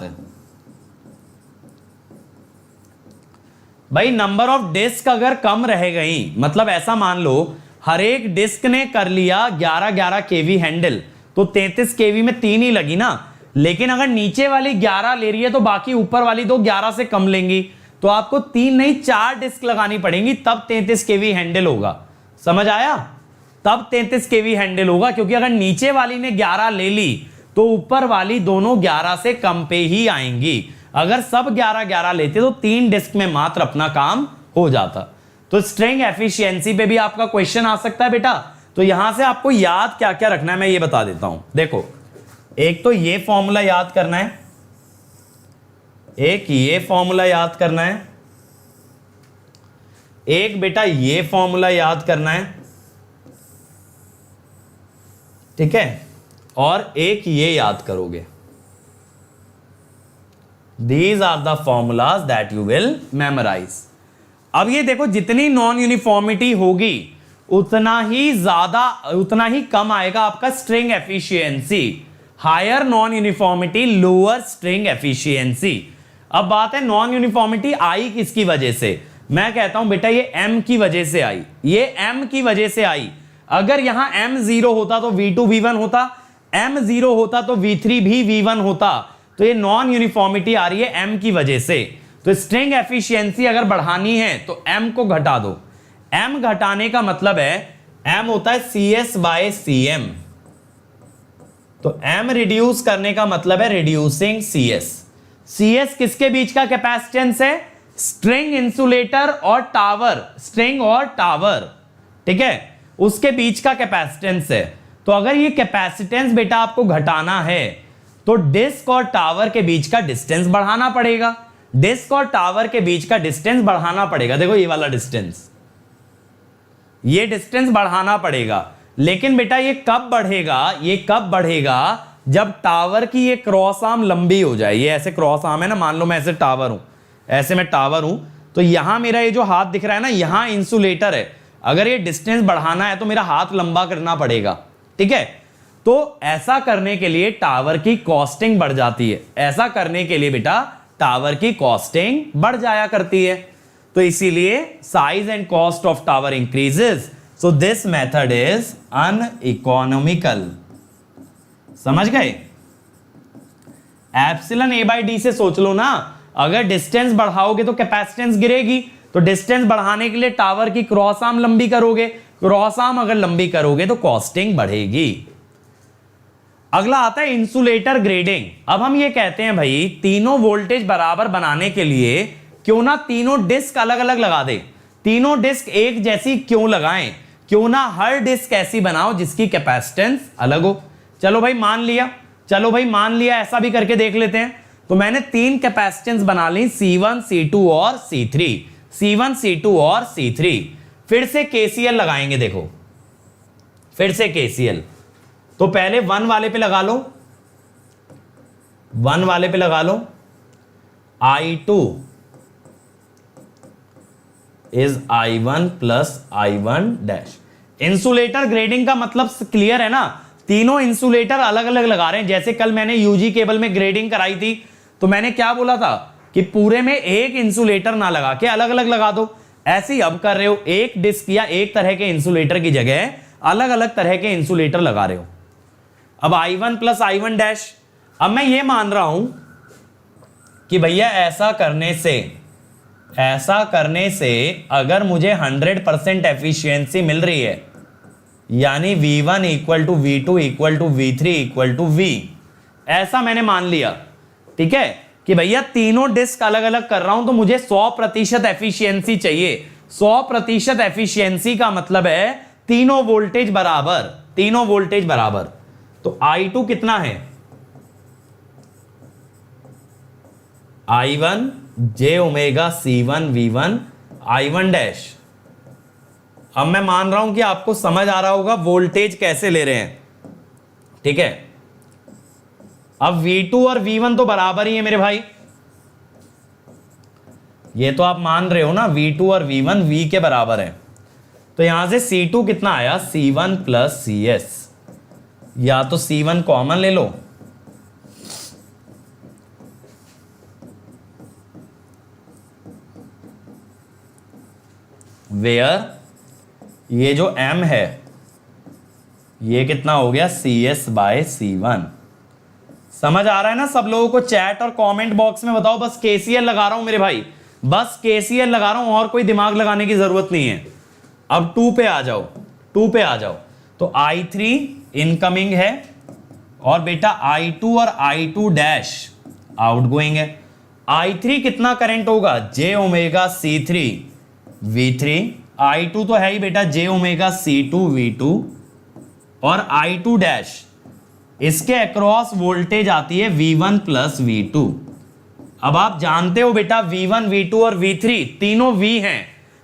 [SPEAKER 1] भाई नंबर ऑफ डिस्क अगर कम रह गई, मतलब ऐसा मान लो हर एक डिस्क ने कर लिया 11-11 केवी हैंडल, तो 33 केवी में 3 ही लगी ना। लेकिन अगर नीचे वाली 11 ले रही है तो बाकी ऊपर वाली तो 11 से कम लेंगी, तो आपको 3 नहीं 4 डिस्क लगानी पड़ेंगी, तब 33 केवी हैंडल होगा। समझ आया? तब 33 केवी हैंडल होगा, क्योंकि अगर नीचे वाली ने 11 ले ली तो ऊपर वाली दोनों 11 से कम पे ही आएंगी। अगर सब 11-11 लेते तो 3 डिस्क में मात्र अपना काम हो जाता। तो स्ट्रिंग एफिशिएंसी पे भी आपका क्वेश्चन आ सकता है बेटा। तो यहां से आपको याद क्या क्या रखना है मैं ये बता देता हूं। देखो, एक तो ये फॉर्मूला याद करना है, एक ये फॉर्मूला याद करना है, एक बेटा ये फॉर्मूला याद करना है, ठीक है, और एक ये याद करोगे। These are the formulas that you will memorize। अब ये देखो, जितनी नॉन यूनिफॉर्मिटी होगी उतना ही कम आएगा आपका string efficiency. Higher non uniformity, lower string efficiency. अब बात है नॉन यूनिफॉर्मिटी आई किसकी वजह से? मैं कहता हूं बेटा ये m की वजह से आई, ये m की वजह से आई। अगर यहां m 0 होता तो V2 V1 होता, m 0 होता तो V3 भी V1 होता। तो ये नॉन यूनिफॉर्मिटी आ रही है m की वजह से। तो स्ट्रिंग एफिशिएंसी अगर बढ़ानी है तो m को घटा दो। m घटाने का मतलब है m होता है CS/Cm, तो m रिड्यूस करने का मतलब है रिड्यूसिंग CS। CS किसके बीच का कैपेसिटेंस है? स्ट्रिंग इंसुलेटर और टावर, स्ट्रिंग और टावर, ठीक है, उसके बीच का कैपेसिटेंस है। तो अगर ये कैपेसिटेंस बेटा आपको घटाना है तो डिस्क और टावर के बीच का डिस्टेंस बढ़ाना पड़ेगा। डिस्क और टावर के बीच का डिस्टेंस बढ़ाना पड़ेगा। देखो ये वाला डिस्टेंस, ये डिस्टेंस बढ़ाना पड़ेगा। लेकिन बेटा ये कब बढ़ेगा? ये कब बढ़ेगा? जब टावर की ये क्रॉस आर्म लंबी हो जाए। ये ऐसे क्रॉस आर्म है ना, मान लो मैं ऐसे टावर हूं, ऐसे मैं टावर हूं, तो यहां मेरा ये जो हाथ दिख रहा है ना, यहां इंसुलेटर है। अगर ये डिस्टेंस बढ़ाना है तो मेरा हाथ लंबा करना पड़ेगा, ठीक है। तो ऐसा करने के लिए टावर की कॉस्टिंग बढ़ जाती है। ऐसा करने के लिए बेटा टावर की कॉस्टिंग बढ़ जाया करती है। तो इसीलिए size and cost of tower increases, so this method is uneconomical. समझ गए? एप्सिलॉन A/D से सोच लो ना, अगर डिस्टेंस बढ़ाओगे तो कैपेसिटेंस गिरेगी, तो डिस्टेंस बढ़ाने के लिए टावर की क्रॉस आर्म लंबी करोगे, क्रॉस आर्म अगर लंबी करोगे तो कॉस्टिंग बढ़ेगी। अगला आता है इंसुलेटर ग्रेडिंग। अब हम ये कहते हैं भाई तीनों वोल्टेज बराबर बनाने के लिए क्यों ना तीनों डिस्क अलग अलग लगा दे। तीनों डिस्क एक जैसी क्यों लगाएं? क्यों ना हर डिस्क ऐसी बनाओ जिसकी कैपेसिटेंस अलग हो। चलो भाई मान लिया, ऐसा भी करके देख लेते हैं। तो मैंने 3 कैपेसिटेंस बना ली, C1, C2 और C3, C1, C2 और C3। फिर से KCL लगाएंगे, देखो फिर से KCL। तो पहले 1 वाले पे लगा लो, 1 वाले पे लगा लो, I2 is I1 plus I1 dash. Insulator grading का मतलब क्लियर है ना, तीनों इंसुलेटर अलग अलग लगा रहे हैं। जैसे कल मैंने यूजी केबल में ग्रेडिंग कराई थी, तो मैंने क्या बोला था कि पूरे में एक इंसुलेटर ना लगा के अलग अलग लगा दो। ऐसे ही अब कर रहे हो, एक डिस्क या एक तरह के इंसुलेटर की जगह अलग अलग तरह के इंसुलेटर लगा रहे हो। अब I1 प्लस I1 डैश। अब मैं ये मान रहा हूं कि भैया ऐसा करने से अगर मुझे 100% एफिशिएंसी मिल रही है, यानी V1 equal to V2 equal to V3 equal to V, ऐसा मैंने मान लिया, ठीक है, कि भैया तीनों डिस्क अलग अलग कर रहा हूं तो मुझे 100% एफिशिएंसी चाहिए। 100% एफिशिएंसी का मतलब है तीनों वोल्टेज बराबर। तो I2 कितना है, I1 j omega C1 V1 I1 dash. अब मैं मान रहा हूं कि आपको समझ आ रहा होगा वोल्टेज कैसे ले रहे हैं, ठीक है। अब V2 और V1 तो बराबर ही है मेरे भाई, ये तो आप मान रहे हो ना, V2 और V1 V के बराबर है। तो यहां से C2 कितना आया, C1 प्लस CS, या तो C1 कॉमन ले लो, वेयर ये जो M है ये कितना हो गया, CS बाय C1। समझ आ रहा है ना सब लोगों को? चैट और कमेंट बॉक्स में बताओ। बस KCL लगा रहा हूं मेरे भाई, बस KCL लगा रहा हूं, और कोई दिमाग लगाने की जरूरत नहीं है। अब 2 पे आ जाओ। तो I3 इनकमिंग है और बेटा I2 और I2 डैश आउटगोइंग है। I3 कितना करंट होगा, j omega C3 V3, I2 तो है ही बेटा j ओमेगा C2 V2, और I2 डैश इसके अक्रॉस वोल्टेज आती है V1 प्लस V2। अब आप जानते हो बेटा V1 V2 और V3 तीनों V हैं,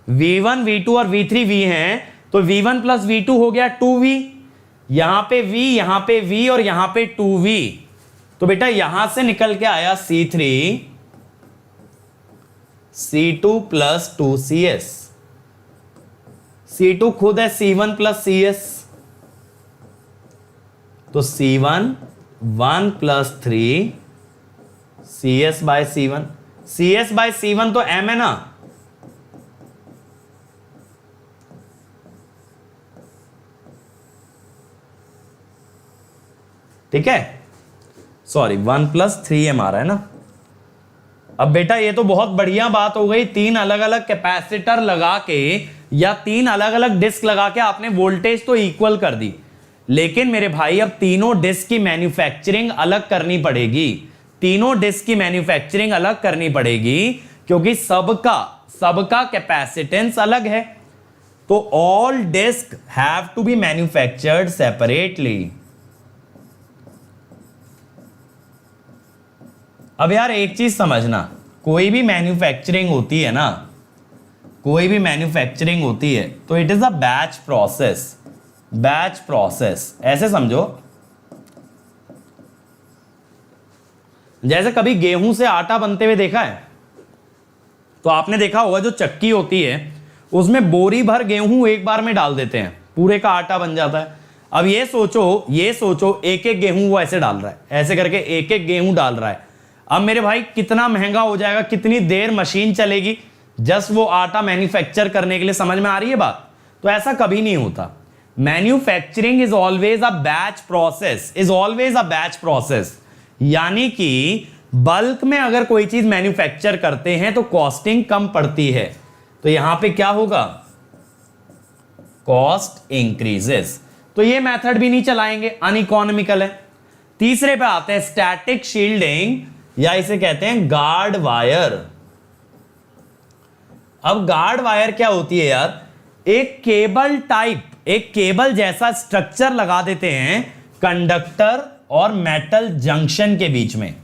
[SPEAKER 1] V1 V2 और V3 V हैं, तो V1 प्लस V2 हो गया 2V, यहां पे V, यहां पे V और यहां पे 2V। तो बेटा यहां से निकल के आया C3 C2 plus 2CS। C2 खुद है C1 प्लस CS, तो C1 1 plus 3 CS by C1। CS by C1 तो M है ना, ठीक है, सॉरी 1 प्लस 3M आ रहा है ना। अब बेटा ये तो बहुत बढ़िया बात हो गई, 3 अलग अलग कैपेसिटर लगा के या 3 अलग अलग डिस्क लगा के आपने वोल्टेज तो इक्वल कर दी। लेकिन मेरे भाई अब तीनों डिस्क की मैन्युफैक्चरिंग अलग करनी पड़ेगी, क्योंकि सबका कैपेसिटेंस अलग है। तो all disc have to be manufactured separately. अब यार एक चीज समझना, कोई भी मैन्युफैक्चरिंग होती है तो it is a batch process. ऐसे समझो, जैसे कभी गेहूं से आटा बनते हुए देखा है, तो आपने देखा होगा जो चक्की होती है उसमें बोरी भर गेहूं एक बार में डाल देते हैं, पूरे का आटा बन जाता है। अब ये सोचो एक एक गेहूं वो ऐसे डाल रहा है, ऐसे करके एक एक गेहूं डाल रहा है। अब मेरे भाई कितना महंगा हो जाएगा, कितनी देर मशीन चलेगी जस्ट वो आटा मैन्युफैक्चर करने के लिए। समझ में आ रही है बात? तो ऐसा कभी नहीं होता। Manufacturing is always a batch process, यानी कि बल्क में अगर कोई चीज मैन्युफैक्चर करते हैं तो कॉस्टिंग कम पड़ती है, तो यहां पे क्या होगा, कॉस्ट इंक्रीजेस। तो ये मेथड भी नहीं चलाएंगे, अनइकोनॉमिकल है। तीसरे पे आते हैं स्टैटिक शील्डिंग, या इसे कहते हैं गार्ड वायर। अब गार्ड वायर क्या होती है यार, एक केबल टाइप एक केबल जैसा स्ट्रक्चर लगा देते हैं कंडक्टर और मेटल जंक्शन के बीच में,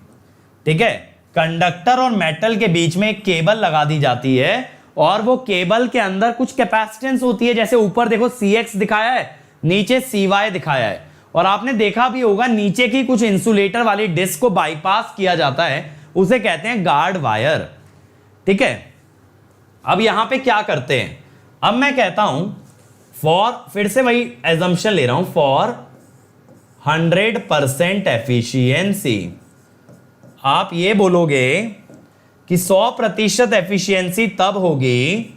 [SPEAKER 1] ठीक है। कंडक्टर और मेटल के बीच में एक केबल लगा दी जाती है और वो केबल के अंदर कुछ कैपेसिटेंस होती है, जैसे ऊपर देखो Cx दिखाया है, नीचे Cy दिखाया है। और आपने देखा भी होगा नीचे की कुछ इंसुलेटर वाली डिस्क को बाईपास किया जाता है, उसे कहते हैं गार्ड वायर, ठीक है। अब यहां पे क्या करते हैं, अब मैं कहता हूं फॉर, फिर से वही एजम्पशन ले रहा हूं, फॉर 100% एफिशिएंसी। आप ये बोलोगे कि 100% एफिशिएंसी तब होगी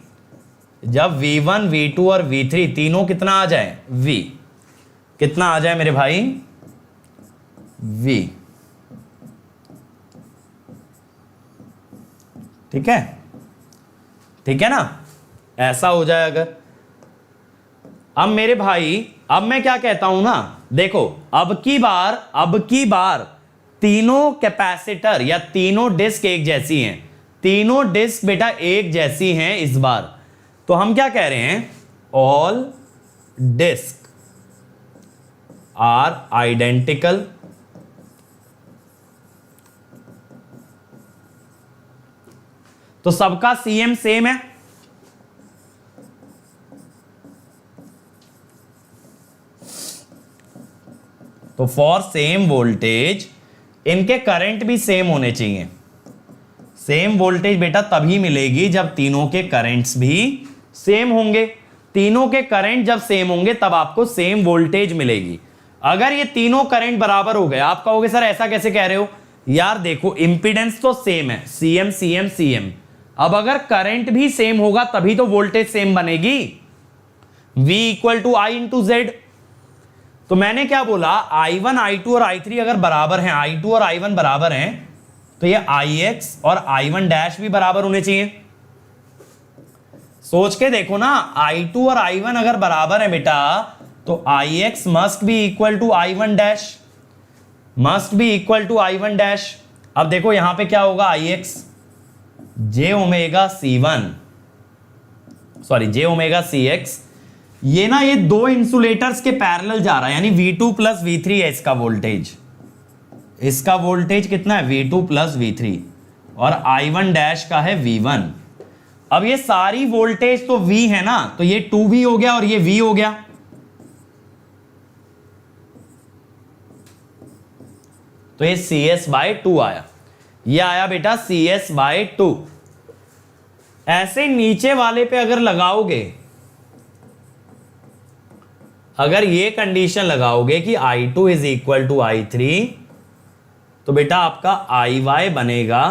[SPEAKER 1] जब V1, V2 और V3 तीनों कितना आ जाए, V कितना आ जाए मेरे भाई, V, ठीक है, ठीक है ना, ऐसा हो जाए अगर। अब मेरे भाई, अब मैं क्या कहता हूं ना, देखो अब की बार तीनों कैपेसिटर या तीनों डिस्क एक जैसी हैं, तीनों डिस्क बेटा एक जैसी हैं इस बार, तो हम क्या कह रहे हैं, ऑल डिस्क आर आइडेंटिकल, तो सबका CM सेम है। तो फॉर सेम वोल्टेज इनके करंट भी सेम होने चाहिए। सेम वोल्टेज बेटा तभी मिलेगी जब तीनों के करंट्स भी सेम होंगे। तीनों के करंट जब सेम होंगे तब आपको सेम वोल्टेज मिलेगी। अगर ये तीनों करंट बराबर हो गए, आप कहोगे सर ऐसा कैसे कह रहे हो, यार देखो इंपीडेंस तो सेम है, CM CM CM। अब अगर करंट भी सेम होगा तभी तो वोल्टेज सेम बनेगी, V = I × Z। तो मैंने क्या बोला, I1 I2 और I3 अगर बराबर हैं, I2 और I1 बराबर हैं, तो ये Ix और I1 डैश भी बराबर होने चाहिए। सोच के देखो ना, I2 और I1 अगर बराबर है बेटा, तो Ix must be equal to I1 dash, must be equal to I1 dash. अब देखो यहां पे क्या होगा, Ix jωCX, ये ना ये दो इंसुलेटर्स के पैरेलल जा रहा है, यानी V2 + V3 है इसका वोल्टेज। इसका वोल्टेज कितना है, V2 + V3, और I1 डैश का है V1। अब ये सारी वोल्टेज तो V है ना, तो ये 2V हो गया और ये V हो गया। तो ये CS/2 आया, ये आया बेटा CS/2। ऐसे नीचे वाले पे अगर लगाओगे, अगर ये कंडीशन लगाओगे कि I2 = I3, तो बेटा आपका IY बनेगा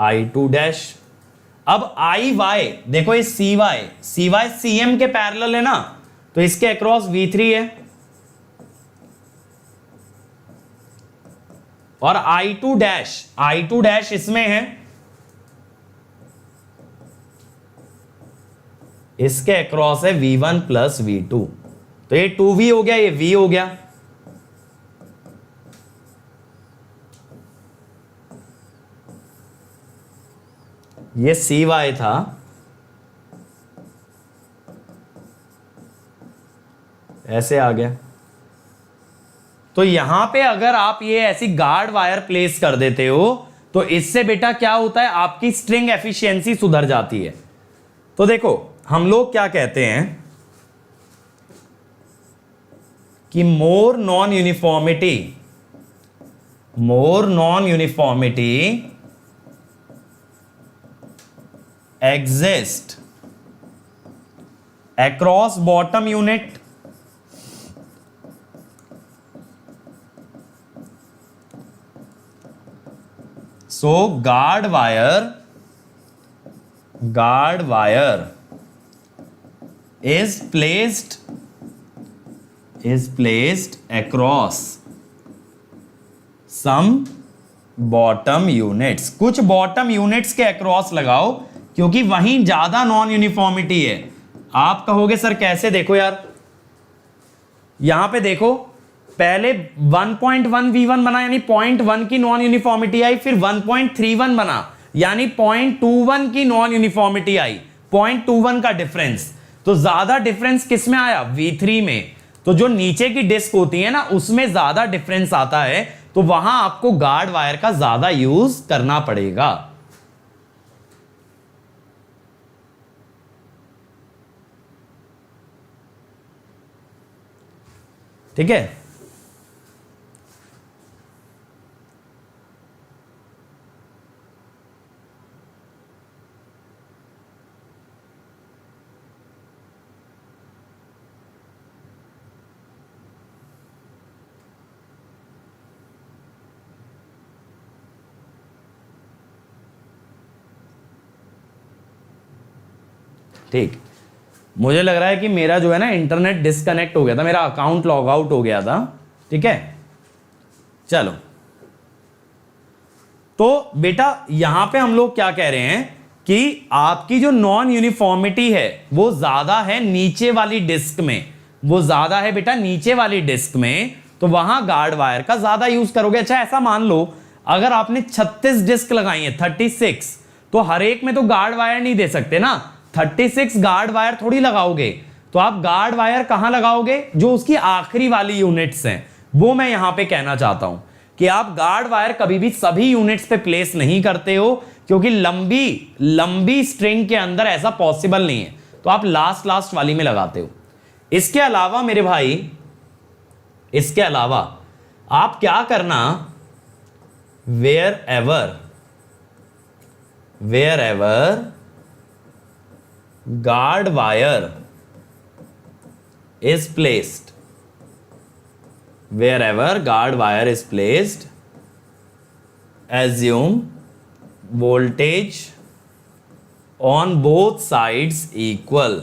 [SPEAKER 1] I2 डैश। अब IY देखो, ये CY CM के पैरेलल है ना, तो इसके अक्रॉस V3 है, और I2 डैश इसमें है, इसके अक्रॉस है V1 + V2, तो ये 2V हो गया, ये V हो गया। ये CY था, ऐसे आ गया। तो यहां पे अगर आप ये ऐसी गार्ड वायर प्लेस कर देते हो, तो इससे बेटा क्या होता है, आपकी स्ट्रिंग एफिशिएंसी सुधर जाती है। तो देखो हम लोग क्या कहते हैं कि more non uniformity exist across bottom unit. So guard wire is placed across some bottom units। कुछ बॉटम यूनिट्स के अक्रॉस लगाओ, क्योंकि वहीं ज्यादा नॉन यूनिफॉर्मिटी है। आप कहोगे सर कैसे, देखो यार यहां पे देखो, पहले 1.1 V1 बना, यानी 0.1 की नॉन यूनिफॉर्मिटी आई, फिर 1.31 बना, यानी 0.21 की नॉन यूनिफॉर्मिटी आई, 0.21 का डिफरेंस। तो ज्यादा डिफरेंस किस में आया? V3 में। तो जो नीचे की डिस्क होती है ना उसमें ज्यादा डिफरेंस आता है, तो वहां आपको गार्ड वायर का ज्यादा यूज करना पड़ेगा। ठीक है, ठीक। मुझे लग रहा है कि मेरा जो है ना इंटरनेट डिस्कनेक्ट हो गया था, मेरा अकाउंट लॉग आउट हो गया था। ठीक है, चलो। तो बेटा यहां पे हम लोग क्या कह रहे हैं कि आपकी जो नॉन यूनिफॉर्मिटी है वो ज्यादा है नीचे वाली डिस्क में, वो ज्यादा है बेटा नीचे वाली डिस्क में, तो वहां गार्ड वायर का ज्यादा यूज करोगे। अच्छा ऐसा मान लो अगर आपने 36 डिस्क लगाई है, 36, तो हर एक में तो गार्ड वायर नहीं दे सकते ना, 36 गार्ड वायर थोड़ी लगाओगे। तो आप गार्ड वायर कहां लगाओगे? जो उसकी आखिरी वाली यूनिट्स हैं, वो मैं यहां पे कहना चाहता हूं कि आप गार्ड वायर कभी भी सभी यूनिट्स पे प्लेस नहीं करते हो, क्योंकि लंबी स्ट्रिंग के अंदर ऐसा पॉसिबल नहीं है, तो आप लास्ट वाली में लगाते हो। इसके अलावा मेरे भाई, इसके अलावा आप क्या करना, wherever guard wire is placed, wherever guard wire is placed, assume voltage on both sides equal,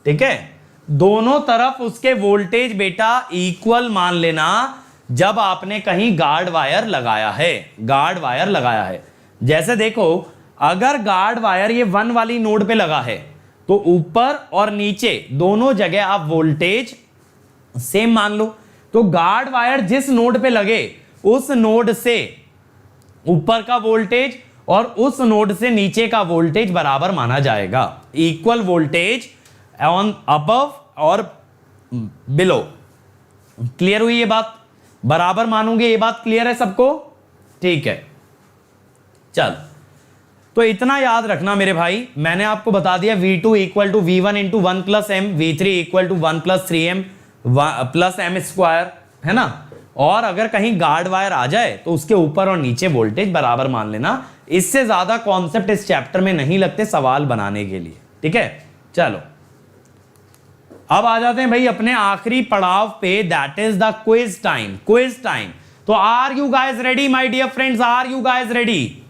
[SPEAKER 1] ठीक है, दोनों तरफ उसके वोल्टेज बेटा इक्वल मान लेना जब आपने कहीं गार्ड वायर लगाया है। जैसे देखो अगर गार्ड वायर ये 1 वाली नोड पे लगा है तो ऊपर और नीचे दोनों जगह आप वोल्टेज सेम मान लो। तो गार्ड वायर जिस नोड पे लगे उस नोड से ऊपर का वोल्टेज और उस नोड से नीचे का वोल्टेज बराबर माना जाएगा, इक्वल वोल्टेज ऑन अबव और बिलो। क्लियर हुई ये बात? बराबर मानोगे, ये बात क्लियर है सबको? ठीक है, चल तो इतना याद रखना मेरे भाई, मैंने आपको बता दिया V2 equal to V1 into 1 plus M, V3 equal to 1 plus 3M plus M square, है ना। और अगर कहीं गार्ड वायर आ जाए तो उसके ऊपर और नीचे वोल्टेज बराबर मान लेना। इससे ज्यादा कॉन्सेप्ट इस चैप्टर में नहीं लगते सवाल बनाने के लिए, ठीक है। चलो अब आ जाते हैं भाई अपने आखिरी पड़ाव पे, that is the quiz time. तो are you guys ready my dear friends, are you guys ready?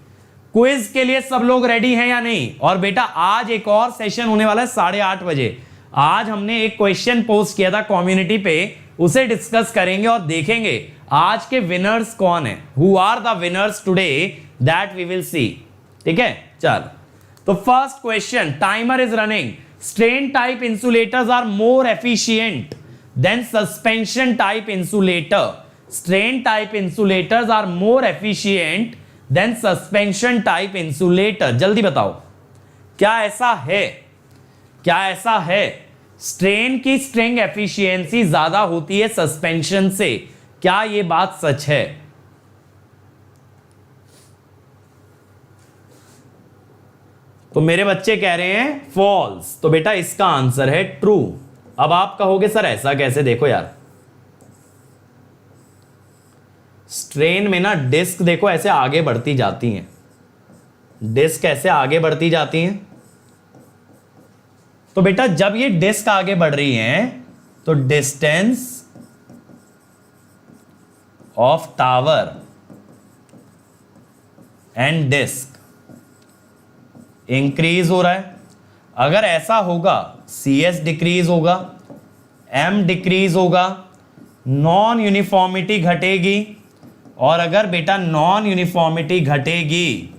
[SPEAKER 1] Quiz के लिए सब लोग रेडी हैं या नहीं? और बेटा आज एक और सेशन होने वाला है 8:30 बजे। आज हमने एक क्वेश्चन पोस्ट किया था कम्युनिटी पे, उसे डिस्कस करेंगे और देखेंगे आज के विनर्स कौन है, who are the winners today, that we will see. ठीक है, चल तो first question, timer is running. Strain type insulators are more efficient than suspension type insulator. Strain type insulators are more efficient than suspension type insulator. जल्दी बताओ क्या ऐसा है? स्ट्रेन की स्ट्रिंग एफिशिएंसी ज्यादा होती है सस्पेंशन से, क्या यह बात सच है? तो मेरे बच्चे कह रहे हैं फॉल्स, तो बेटा इसका आंसर है ट्रू। अब आप कहोगे सर ऐसा कैसे? देखो यार, स्ट्रेन में ना डिस्क देखो ऐसे आगे बढ़ती जाती हैं, डिस्क ऐसे आगे बढ़ती जाती हैं। तो बेटा जब ये डिस्क आगे बढ़ रही हैं तो distance of tower and disc increase हो रहा है। अगर ऐसा होगा CS डिक्रीज होगा, M डिक्रीज होगा, नॉन यूनिफॉर्मिटी घटेगी। और अगर बेटा नॉन यूनिफॉर्मिटी घटेगी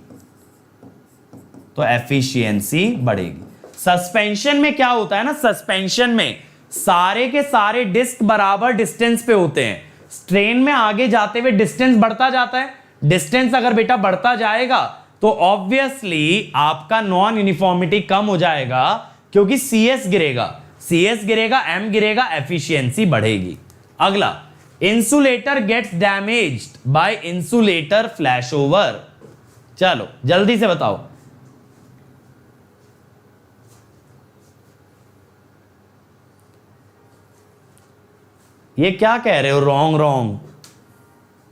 [SPEAKER 1] तो एफिशिएंसी बढ़ेगी। सस्पेंशन में क्या होता है ना, सस्पेंशन में सारे के सारे डिस्क बराबर डिस्टेंस पे होते हैं। स्ट्रेन में आगे जाते हुए डिस्टेंस बढ़ता जाता है। डिस्टेंस अगर बेटा बढ़ता जाएगा तो ऑब्वियसली आपका नॉन यूनिफॉर्मिटी कम हो जाएगा, क्योंकि CS गिरेगा, CS गिरेगा, M गिरेगा, एफिशिएंसी बढ़ेगी। अगला, insulator gets damaged by insulator flash over. चलो जल्दी से बताओ। ये क्या कह रहे हो? Wrong wrong.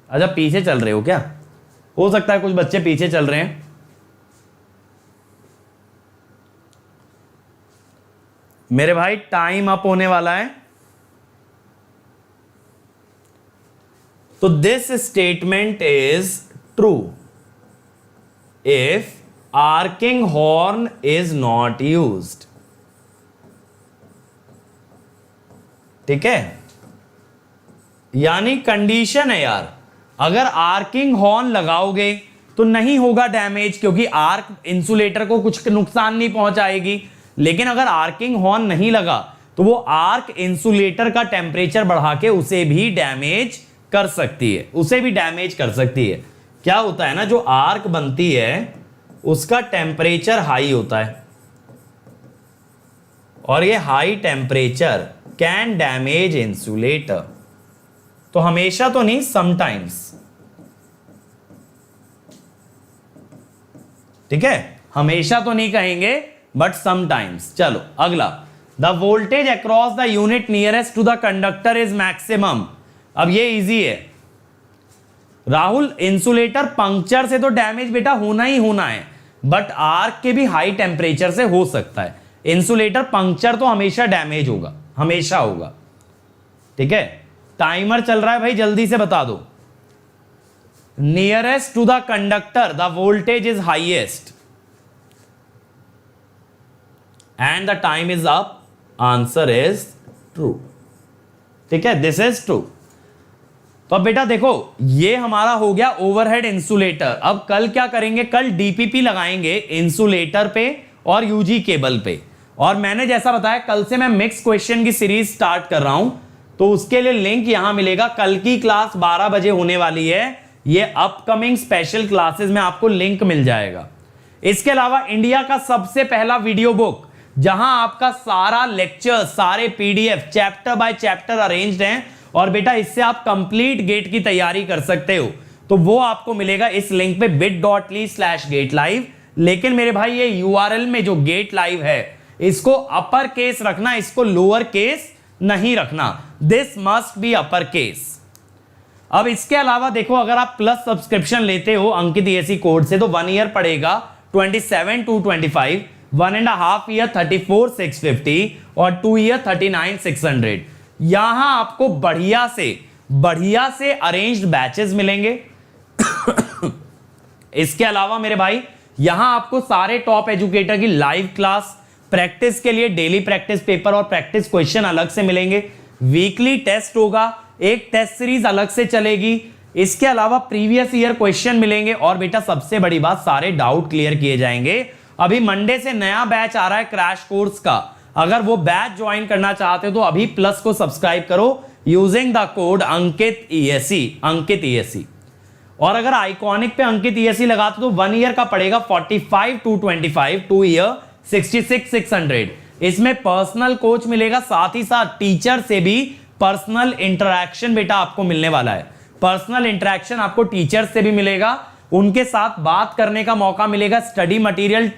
[SPEAKER 1] अच्छा पीछे चल रहे हो क्या? हो सकता है कुछ बच्चे पीछे चल रहे हैं। मेरे भाई टाइम अप होने वाला है। तो this statement is true if arcing horn is not used. ठीक है, यानी कंडीशन है यार, अगर आर्किंग हॉर्न लगाओगे तो नहीं होगा डैमेज, क्योंकि आर्क इंसुलेटर को कुछ नुकसान नहीं पहुंचाएगी। लेकिन अगर आर्किंग हॉर्न नहीं लगा तो वो आर्क इंसुलेटर का टेम्परेचर बढ़ा के उसे भी डैमेज कर सकती है, उसे भी डैमेज कर सकती है। क्या होता है ना, जो आर्क बनती है उसका टेम्परेचर हाई होता है, और ये high temperature can damage insulator. तो हमेशा तो नहीं, समटाइम्स। ठीक है, हमेशा तो नहीं कहेंगे, बट समटाइम्स। चलो अगला, the voltage across the unit nearest to the conductor is maximum. अब ये इजी है राहुल, इंसुलेटर पंक्चर से तो डैमेज बेटा होना ही होना है, बट आर्क के भी हाई टेम्परेचर से हो सकता है। इंसुलेटर पंक्चर तो हमेशा डैमेज होगा, हमेशा होगा। ठीक है, टाइमर चल रहा है भाई, जल्दी से बता दो। Nearest to the conductor the voltage is highest and the time is up. Answer is true. ठीक है, दिस इज ट्रू। तो अब बेटा देखो, ये हमारा हो गया ओवरहेड इंसुलेटर। अब कल क्या करेंगे? कल डीपीपी लगाएंगे इंसुलेटर पे और यूजी केबल पे। और मैंने जैसा बताया, कल से मैं मिक्स क्वेश्चन की सीरीज स्टार्ट कर रहा हूं, तो उसके लिए लिंक यहां मिलेगा। कल की क्लास 12 बजे होने वाली है, ये अपकमिंग स्पेशल क्लासेस में आपको लिंक मिल जाएगा। इसके अलावा इंडिया का सबसे पहला वीडियो बुक, जहां आपका सारा लेक्चर, सारे PDF chapter by chapter arranged हैं, और बेटा इससे आप कंप्लीट गेट की तैयारी कर सकते हो। तो वो आपको मिलेगा इस लिंक पे bit.ly/GateLive। लेकिन मेरे भाई ये URL में जो गेट लाइव है, इसको अपर केस रखना, इसको लोअर केस नहीं रखना। This must be upper case. अब इसके अलावा देखो, अगर आप प्लस सब्सक्रिप्शन लेते हो अंकित ESE कोड से, तो 1 ईयर पड़ेगा 27,225, 1.5 ईयर 34,650 और 2 ईयर 39,600। यहां आपको बढ़िया से अरेंज्ड बैचेस मिलेंगे। इसके अलावा मेरे भाई यहां आपको सारे टॉप एजुकेटर की लाइव क्लास, प्रैक्टिस के लिए डेली प्रैक्टिस पेपर और प्रैक्टिस क्वेश्चन अलग से मिलेंगे। वीकली टेस्ट होगा, एक टेस्ट सीरीज अलग से चलेगी। इसके अलावा प्रीवियस ईयर क्वेश्चन मिलेंगे, और बेटा सबसे बड़ी बात, सारे डाउट क्लियर किए जाएंगे। अभी मंडे से नया बैच आ रहा है क्रैश कोर्स का। अगर वो बैच ज्वाइन करना चाहते हो तो अभी प्लस को सब्सक्राइब करो using the code Ankit ESE। और अगर आइकॉनिक पे अंकित ESE लगाते तो 1 ईयर का पड़ेगा 45,225, 2 ईयर 66,600। इसमें पर्सनल कोच मिलेगा, साथ ही साथ टीचर से भी पर्सनल इंटरैक्शन बेटा आपको मिलने वाला है। पर्सनल इंटरैक्शन आपको टीचर से भी मिलेगा, उनके साथ बात करने का मौका मिलेगा, स्टडी मटेरियल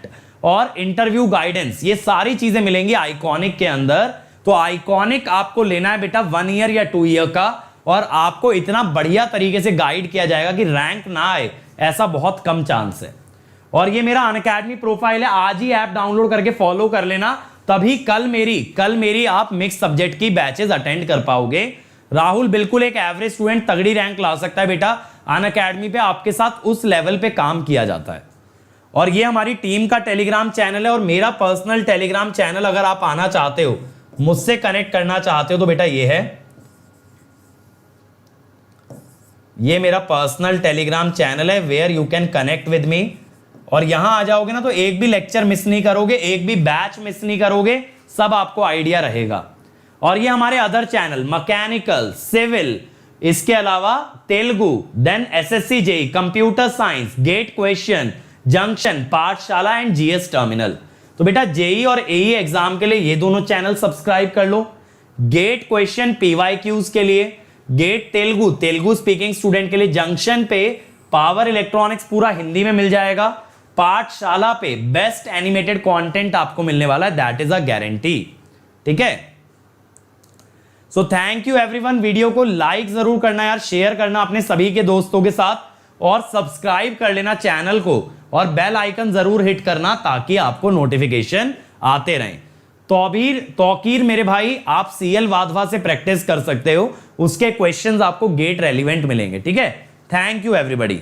[SPEAKER 1] और इंटरव्यू गाइडेंस, ये सारी चीजें मिलेंगी आइकॉनिक के अंदर। तो आइकॉनिक आपको लेना है बेटा 1 ईयर या 2 ईयर का, और आपको इतना बढ़िया तरीके से गाइड किया जाएगा कि रैंक ना आए, ऐसा बहुत कम चांस है। और ये मेरा अनअकैडमी प्रोफाइल है, आज ही ऐप डाउनलोड करके फॉलो कर लेना, तभी कल मेरी आप मिक्स सब्जेक्ट की बैचेस अटेंड कर पाओगे। राहुल बिल्कुल एक एवरेज स्टूडेंट तगड़ी रैंक ला सकता है बेटा, अनअकैडमी पे आपके साथ उस लेवल पे काम किया जाता है। और ये हमारी टीम का टेलीग्राम चैनल है, और मेरा पर्सनल टेलीग्राम चैनल, अगर आप आना चाहते हो, मुझसे कनेक्ट करना चाहते हो, तो बेटा ये है, ये मेरा पर्सनल टेलीग्राम चैनल है, where you can connect with me. और यहां आ जाओगे ना तो एक भी लेक्चर मिस नहीं करोगे, एक भी बैच मिस नहीं करोगे, सब आपको आइडिया रहेगा। और ये हमारे अदर चैनल, मैकेनिकल, सिविल, इसके अलावा Telugu, then SSC JEE, computer science, GATE question, junction Pathshala and GS terminal. तो बेटा जेई और एई एग्जाम के लिए ये दोनों चैनल सब्सक्राइब कर लो। गेट क्वेश्चन पीवाईक्यूज के लिए, गेट तेलुगु स्पीकिंग स्टूडेंट के लिए जंक्शन पे पावर इलेक्ट्रॉनिक्स पूरा हिंदी में मिल जाएगा। पाठशाला पे बेस्ट एनिमेटेड कंटेंट आपको मिलने वाला है, दैट इज अ गारंटी। ठीक है, so thank you everyone. Video को लाइक जरूर करना यार, शेयर करना अपने सभी के दोस्तों के साथ और सब्सक्राइब कर लेना चैनल को और बेल आइकन जरूर हिट करना ताकि आपको नोटिफिकेशन आते रहें। तौकीर मेरे भाई, आप सीएल वाधवा से प्रैक्टिस कर सकते हो, उसके क्वेश्चंस आपको गेट रेलिवेंट मिलेंगे। ठीक है, थैंक यू एवरीबॉडी।